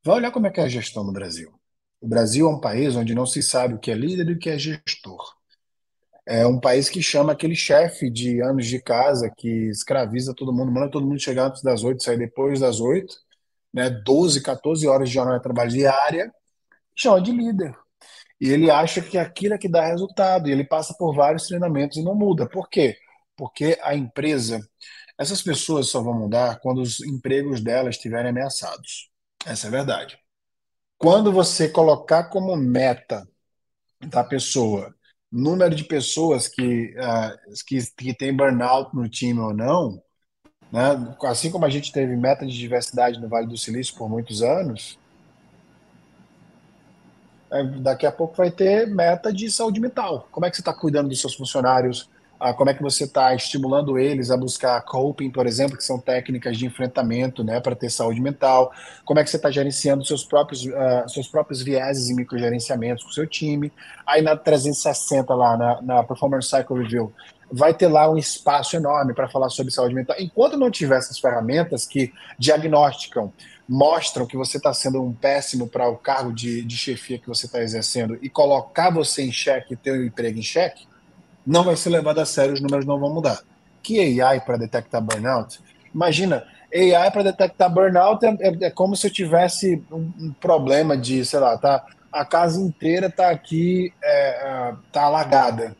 Vai olhar como é que é a gestão no Brasil. O Brasil é um país onde não se sabe o que é líder e o que é gestor. É um país que chama aquele chefe de anos de casa que escraviza todo mundo, manda todo mundo chegar antes das 8, sair depois das 8, né? 12, 14 horas de jornada de trabalho diária, chama de líder. E ele acha que aquilo é que dá resultado, e ele passa por vários treinamentos e não muda. Por quê? Porque a empresa, essas pessoas só vão mudar quando os empregos delas estiverem ameaçados. Essa é a verdade. Quando você colocar como meta da pessoa número de pessoas que tem burnout no time ou não, né? Assim como a gente teve meta de diversidade no Vale do Silício por muitos anos, daqui a pouco vai ter meta de saúde mental. Como é que você está cuidando dos seus funcionários? Como é que você está estimulando eles a buscar coping, por exemplo, que são técnicas de enfrentamento, né, para ter saúde mental? Como é que você está gerenciando seus próprios vieses e microgerenciamentos com o seu time? Aí na 360 lá, na Performance Cycle Review, vai ter lá um espaço enorme para falar sobre saúde mental. Enquanto não tiver essas ferramentas que diagnosticam, mostram que você está sendo um péssimo para o cargo de chefia que você está exercendo e colocar você em xeque e ter o emprego em xeque, não vai ser levado a sério, os números não vão mudar. Que AI para detectar burnout? Imagina, AI para detectar burnout é como se eu tivesse um problema de, sei lá, tá, a casa inteira está aqui, tá alagada.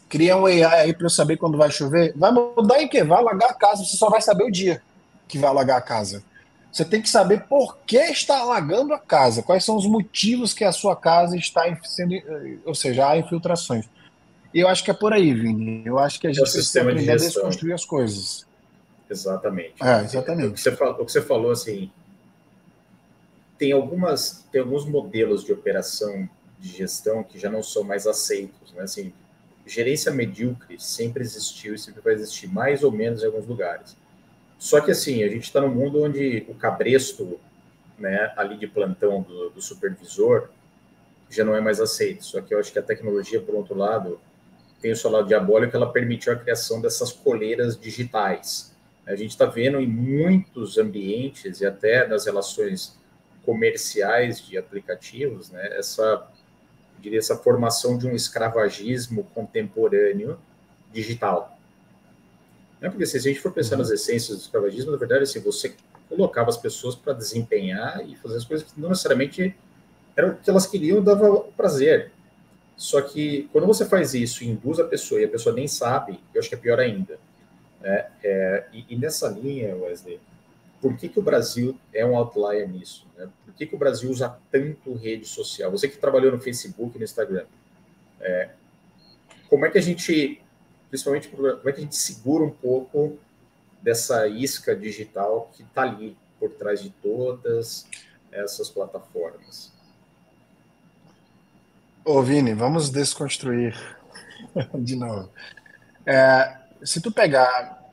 Cria um AI aí para eu saber quando vai chover. Vai mudar em quê? Vai alagar a casa, você só vai saber o dia que vai alagar a casa. Você tem que saber por que está alagando a casa, quais são os motivos que a sua casa está sendo, ou seja, há infiltrações. E eu acho que é por aí, Vini. Eu acho que a É o gente precisa sistema de aprender a gestão. desconstruir as coisas. Exatamente. O que Exatamente. o que você falou, assim, tem alguns modelos de operação de gestão que já não são mais aceitos, né? Assim, gerência medíocre sempre existiu e sempre vai existir, mais ou menos em alguns lugares. Só que assim, a gente está num mundo onde o cabresto, né, ali de plantão do supervisor já não é mais aceito. Só que eu acho que a tecnologia, por outro lado, tem o seu lado diabólico, ela permitiu a criação dessas coleiras digitais. A gente está vendo em muitos ambientes e até nas relações comerciais de aplicativos, né, eu diria, essa formação de um escravagismo contemporâneo digital. Né? Porque se a gente for pensar nas Uhum. essências do escravagismo, na verdade, assim, você colocava as pessoas para desempenhar e fazer as coisas que não necessariamente eram o que elas queriam, dava prazer. Só que quando você faz isso e induz a pessoa e a pessoa nem sabe, eu acho que é pior ainda. Né? E nessa linha, Wesley, por que o Brasil é um outlier nisso? Né? Por que o Brasil usa tanto rede social? Você que trabalhou no Facebook e no Instagram, como é que a gente, principalmente, como é que a gente segura um pouco dessa isca digital que está ali por trás de todas essas plataformas? Ô, Vini, vamos desconstruir de novo. Se tu pegar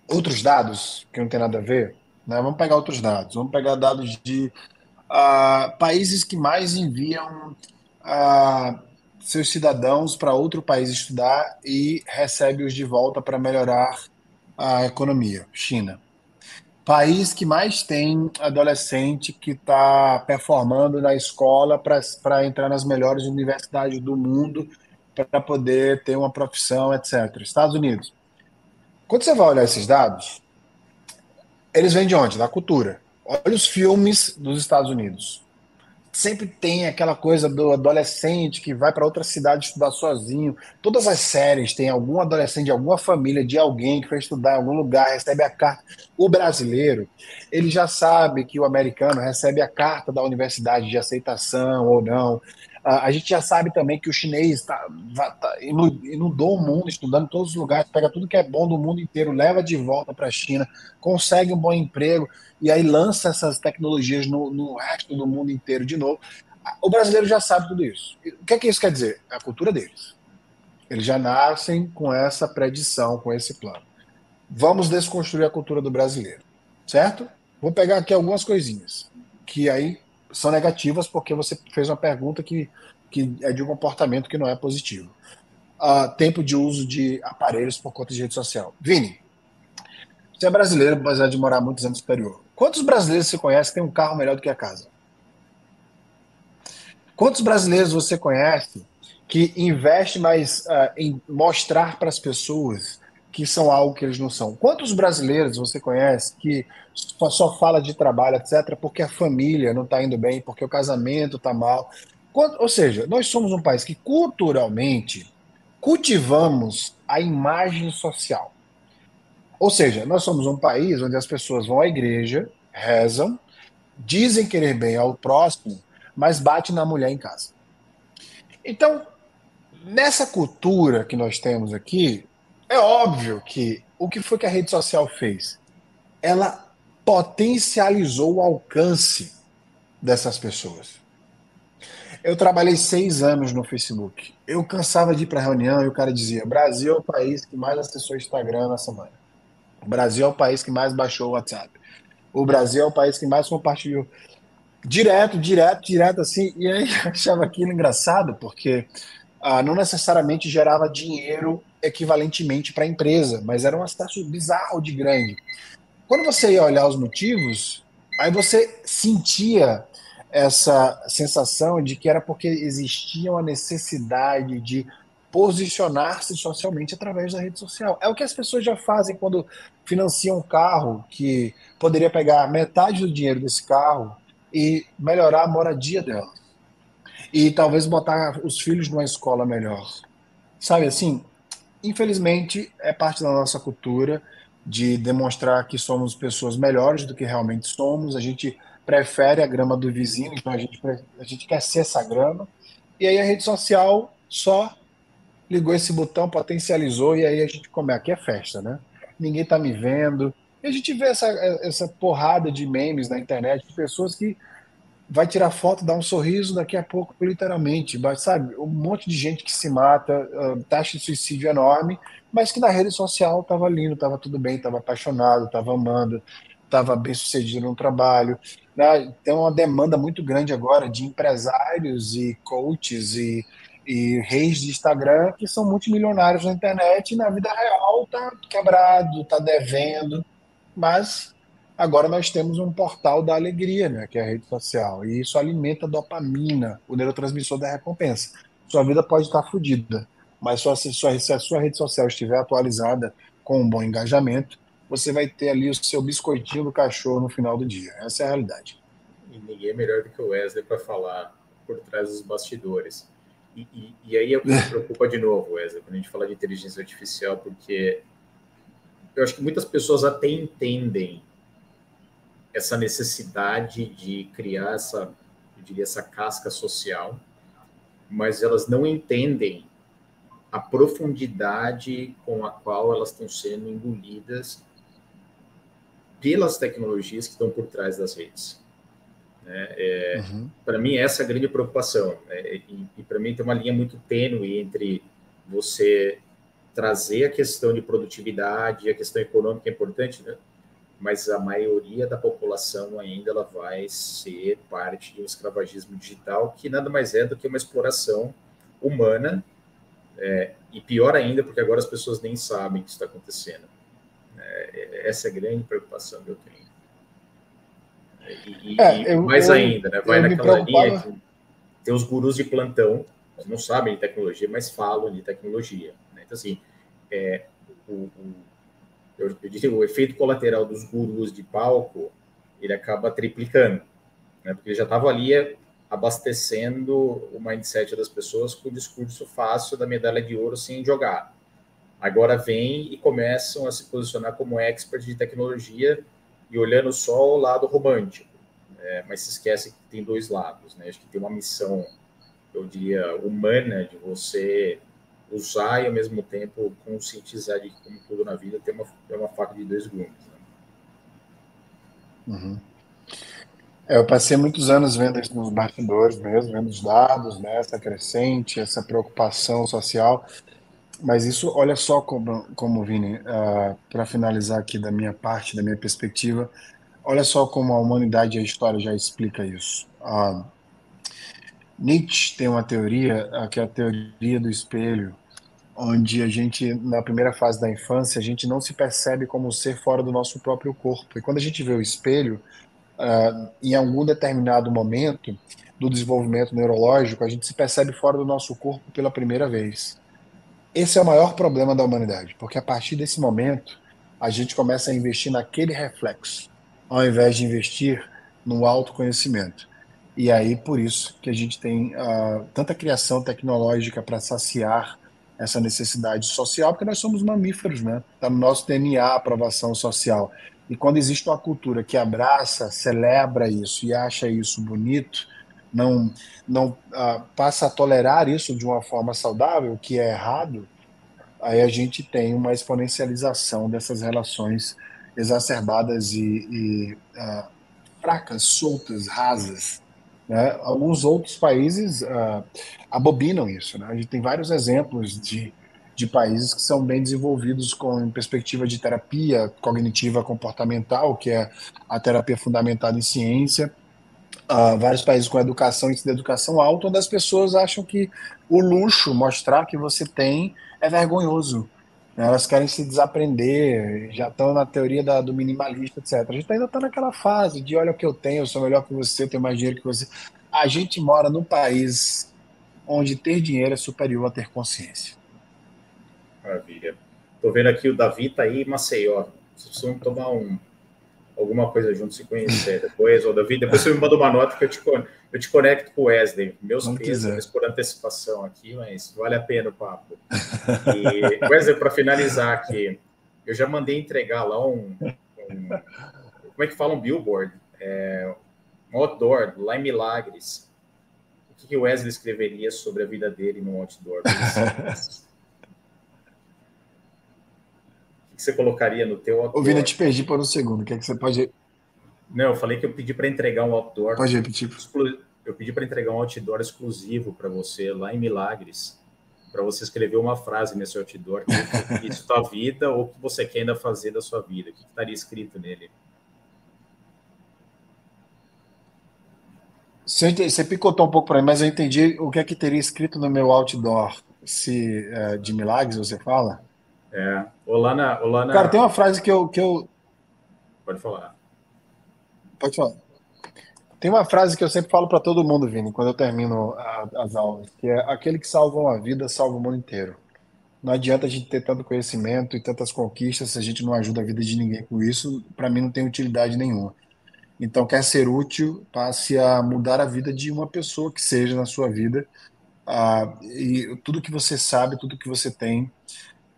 outros dados que não tem nada a ver, né? Vamos pegar outros dados. Vamos pegar dados de países que mais enviam ah, seus cidadãos para outro país estudar e recebe-os de volta para melhorar a economia. China. País que mais tem adolescente que está performando na escola para entrar nas melhores universidades do mundo para poder ter uma profissão, etc. Estados Unidos. Quando você vai olhar esses dados, Eles vêm de onde? Da cultura. Olha os filmes dos Estados Unidos. Sempre tem aquela coisa do adolescente que vai para outra cidade estudar sozinho. Todas as séries têm algum adolescente de alguma família, de alguém que foi estudar em algum lugar, recebe a carta. O brasileiro, ele já sabe que o americano recebe a carta da universidade de aceitação ou não. A gente já sabe também que o chinês inundou o mundo, estudando em todos os lugares, pega tudo que é bom do mundo inteiro, leva de volta para a China, consegue um bom emprego e aí lança essas tecnologias no resto do mundo inteiro de novo. O brasileiro já sabe tudo isso. O que é que isso quer dizer? É a cultura deles. Eles já nascem com essa predição, com esse plano. Vamos desconstruir a cultura do brasileiro, certo? Vou pegar aqui algumas coisinhas que aí são negativas porque você fez uma pergunta que é de um comportamento que não é positivo. Tempo de uso de aparelhos por conta de rede social. Vini, você é brasileiro, apesar de morar muitos anos no exterior. Quantos brasileiros você conhece que tem um carro melhor do que a casa? Quantos brasileiros você conhece que investe mais em mostrar para as pessoas que são algo que eles não são? Quantos brasileiros você conhece que só fala de trabalho, etc., porque a família não está indo bem, porque o casamento está mal? Ou seja, nós somos um país que culturalmente cultivamos a imagem social. Ou seja, nós somos um país onde as pessoas vão à igreja, rezam, dizem querer bem ao próximo, mas bate na mulher em casa. Então, nessa cultura que nós temos aqui, é óbvio que o que foi que a rede social fez? Ela potencializou o alcance dessas pessoas. Eu trabalhei 6 anos no Facebook. Eu cansava de ir para reunião e o cara dizia: Brasil é o país que mais acessou o Instagram na semana. O Brasil é o país que mais baixou o WhatsApp. O Brasil é o país que mais compartilhou. Direto, assim. E aí eu achava aquilo engraçado, porque não necessariamente gerava dinheiro equivalentemente para a empresa, mas era um acesso bizarro de grande. Quando você ia olhar os motivos, aí você sentia essa sensação de que era porque existia uma necessidade de posicionar-se socialmente através da rede social. É o que as pessoas já fazem quando financiam um carro que poderia pegar metade do dinheiro desse carro e melhorar a moradia dela. E talvez botar os filhos numa escola melhor. Sabe assim, infelizmente, é parte da nossa cultura de demonstrar que somos pessoas melhores do que realmente somos. A gente prefere a grama do vizinho, então a gente quer ser essa grama. E aí a rede social só ligou esse botão, potencializou, e aí a gente come. Aqui é festa, né? Ninguém tá me vendo. E a gente vê essa porrada de memes na internet de pessoas que vai tirar foto, dar um sorriso, daqui a pouco, literalmente, mas, sabe, um monte de gente que se mata, taxa de suicídio enorme, mas que na rede social estava lindo, estava tudo bem, estava apaixonado, estava amando, estava bem sucedido no trabalho, né? Tem uma demanda muito grande agora de empresários e coaches e reis de Instagram que são multimilionários na internet e na vida real tá quebrado, tá devendo, mas agora nós temos um portal da alegria, né, que é a rede social. E isso alimenta a dopamina, o neurotransmissor da recompensa. Sua vida pode estar fodida, mas se a sua rede social estiver atualizada com um bom engajamento, você vai ter ali o seu biscoitinho do cachorro no final do dia. Essa é a realidade. E ninguém é melhor do que o Wesley para falar por trás dos bastidores. E aí é o que me preocupa de novo, Wesley, quando a gente fala de inteligência artificial, porque eu acho que muitas pessoas até entendem essa necessidade de criar essa, eu diria, essa casca social, mas elas não entendem a profundidade com a qual elas estão sendo engolidas pelas tecnologias que estão por trás das redes. Para mim, essa é a grande preocupação. E para mim tem uma linha muito tênue entre você trazer a questão de produtividade, a questão econômica é importante, né? Mas a maioria da população ainda ela vai ser parte de um escravagismo digital, que nada mais é do que uma exploração humana, e pior ainda, porque agora as pessoas nem sabem o que está acontecendo. Essa é a grande preocupação que eu tenho. E mais ainda, né, vai naquela linha que tem os gurus de plantão, que não sabem de tecnologia, mas falam de tecnologia. Né? Então, assim, eu digo, o efeito colateral dos gurus de palco, ele acaba triplicando, né? Porque ele já estava ali abastecendo o mindset das pessoas com o discurso fácil da medalha de ouro sem jogar. Agora vem e começam a se posicionar como expert de tecnologia e olhando só o lado romântico, mas se esquece que tem dois lados, né? Acho que tem uma missão, eu diria, humana de você usar e ao mesmo tempo conscientizar de que, como tudo na vida, tem uma faca de dois gumes, né? Uhum. Eu passei muitos anos vendo isso nos bastidores mesmo, vendo os dados, né, essa crescente, essa preocupação social. Mas isso, olha só como Vini, para finalizar aqui da minha parte, da minha perspectiva, olha só como a humanidade e a história já explica isso. Nietzsche tem uma teoria, que é a teoria do espelho, onde a gente, na primeira fase da infância, a gente não se percebe como um ser fora do nosso próprio corpo. E quando a gente vê o espelho, em algum determinado momento do desenvolvimento neurológico, a gente se percebe fora do nosso corpo pela primeira vez. Esse é o maior problema da humanidade, porque a partir desse momento a gente começa a investir naquele reflexo, ao invés de investir no autoconhecimento. E aí, por isso que a gente tem tanta criação tecnológica para saciar essa necessidade social, porque nós somos mamíferos, né? Está no nosso DNA a aprovação social. E quando existe uma cultura que abraça, celebra isso e acha isso bonito, não, não passa a tolerar isso de uma forma saudável, o que é errado, aí a gente tem uma exponencialização dessas relações exacerbadas e fracas, soltas, rasas, né? Alguns outros países abobinam isso, né? A gente tem vários exemplos de países que são bem desenvolvidos com perspectiva de terapia cognitiva comportamental, que é a terapia fundamentada em ciência, vários países com educação, índice de educação alto, onde as pessoas acham que o luxo, mostrar que você tem, é vergonhoso. Né? Elas querem se desaprender, já estão na teoria do minimalista, etc. A gente ainda está naquela fase de olha o que eu tenho, eu sou melhor que você, eu tenho mais dinheiro que você. A gente mora num país onde ter dinheiro é superior a ter consciência. Maravilha. Estou vendo aqui o Davi tá aí em Maceió. Vocês precisam tomar alguma coisa junto, se conhecer depois. Ou Davi, depois você me manda uma nota que eu te conecto com o Wesley. Meus Quando quiser. pêsames por antecipação aqui, mas vale a pena o papo. E, Wesley, para finalizar aqui, eu já mandei entregar lá como é que fala, um billboard? Um outdoor, lá em Milagres. O que o Wesley escreveria sobre a vida dele no outdoor? O que você colocaria no teu Ô, Vini, eu outdoor? te perdi por um segundo. O que é que você pode. Não, eu falei que eu pedi para entregar um outdoor. Pode repetir? Eu pedi para entregar um outdoor exclusivo para você lá em Milagres, para você escrever uma frase nesse outdoor que isso tua vida ou o que você quer ainda fazer da sua vida. O que estaria escrito nele? Você picotou um pouco para mim, mas eu entendi o que é que teria escrito no meu outdoor. Se de milagres você fala? Cara, tem uma frase que eu. Pode falar. Pode falar. Tem uma frase que eu sempre falo para todo mundo, Vini, quando eu termino as aulas, que é aquele que salva uma vida, salva o mundo inteiro. Não adianta a gente ter tanto conhecimento e tantas conquistas se a gente não ajuda a vida de ninguém com isso. Para mim, não tem utilidade nenhuma. Então, quer ser útil, passe a mudar a vida de uma pessoa que seja na sua vida. E tudo que você sabe, tudo que você tem,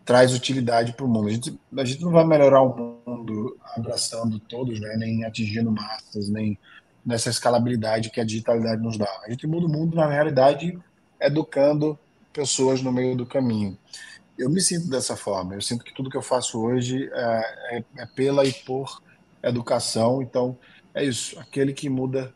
traz utilidade para o mundo. A gente não vai melhorar o mundo abraçando todos, né, nem atingindo massas, nem nessa escalabilidade que a digitalidade nos dá. A gente muda o mundo, na realidade, educando pessoas no meio do caminho. Eu me sinto dessa forma. Eu sinto que tudo que eu faço hoje é pela e por educação. Então, é isso. Aquele que muda,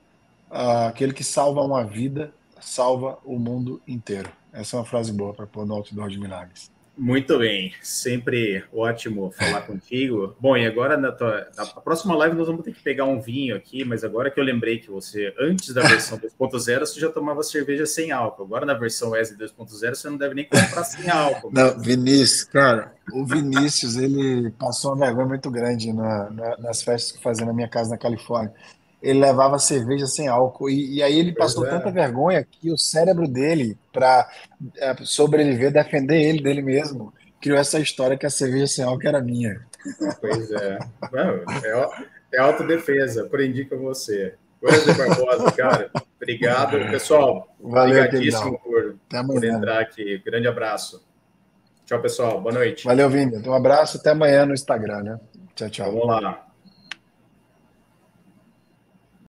aquele que salva uma vida, salva o mundo inteiro. Essa é uma frase boa para pôr no outdoor de milagres. Muito bem, sempre ótimo falar contigo. Bom, e agora na próxima live nós vamos ter que pegar um vinho aqui, mas agora que eu lembrei que você, antes da versão 2.0, você já tomava cerveja sem álcool. Agora na versão S 2.0, você não deve nem comprar sem álcool. Não, Vinícius, cara, o Vinícius, ele passou uma vergonha muito grande nas festas que fazia na minha casa na Califórnia. Ele levava cerveja sem álcool e aí ele Pois passou tanta é. vergonha que o cérebro dele, para sobreviver, defender ele dele mesmo, criou essa história que a cerveja sem álcool era minha. Pois é. Não, é autodefesa, aprendi com você. Wesley Barbosa, cara, obrigado. Pessoal, Valeu, obrigadíssimo queridão. Até por amanhã. entrar aqui. Grande abraço. Tchau, pessoal. Boa noite. Valeu, Vini. Um abraço, até amanhã no Instagram, né? Tchau, tchau. Vamos lá.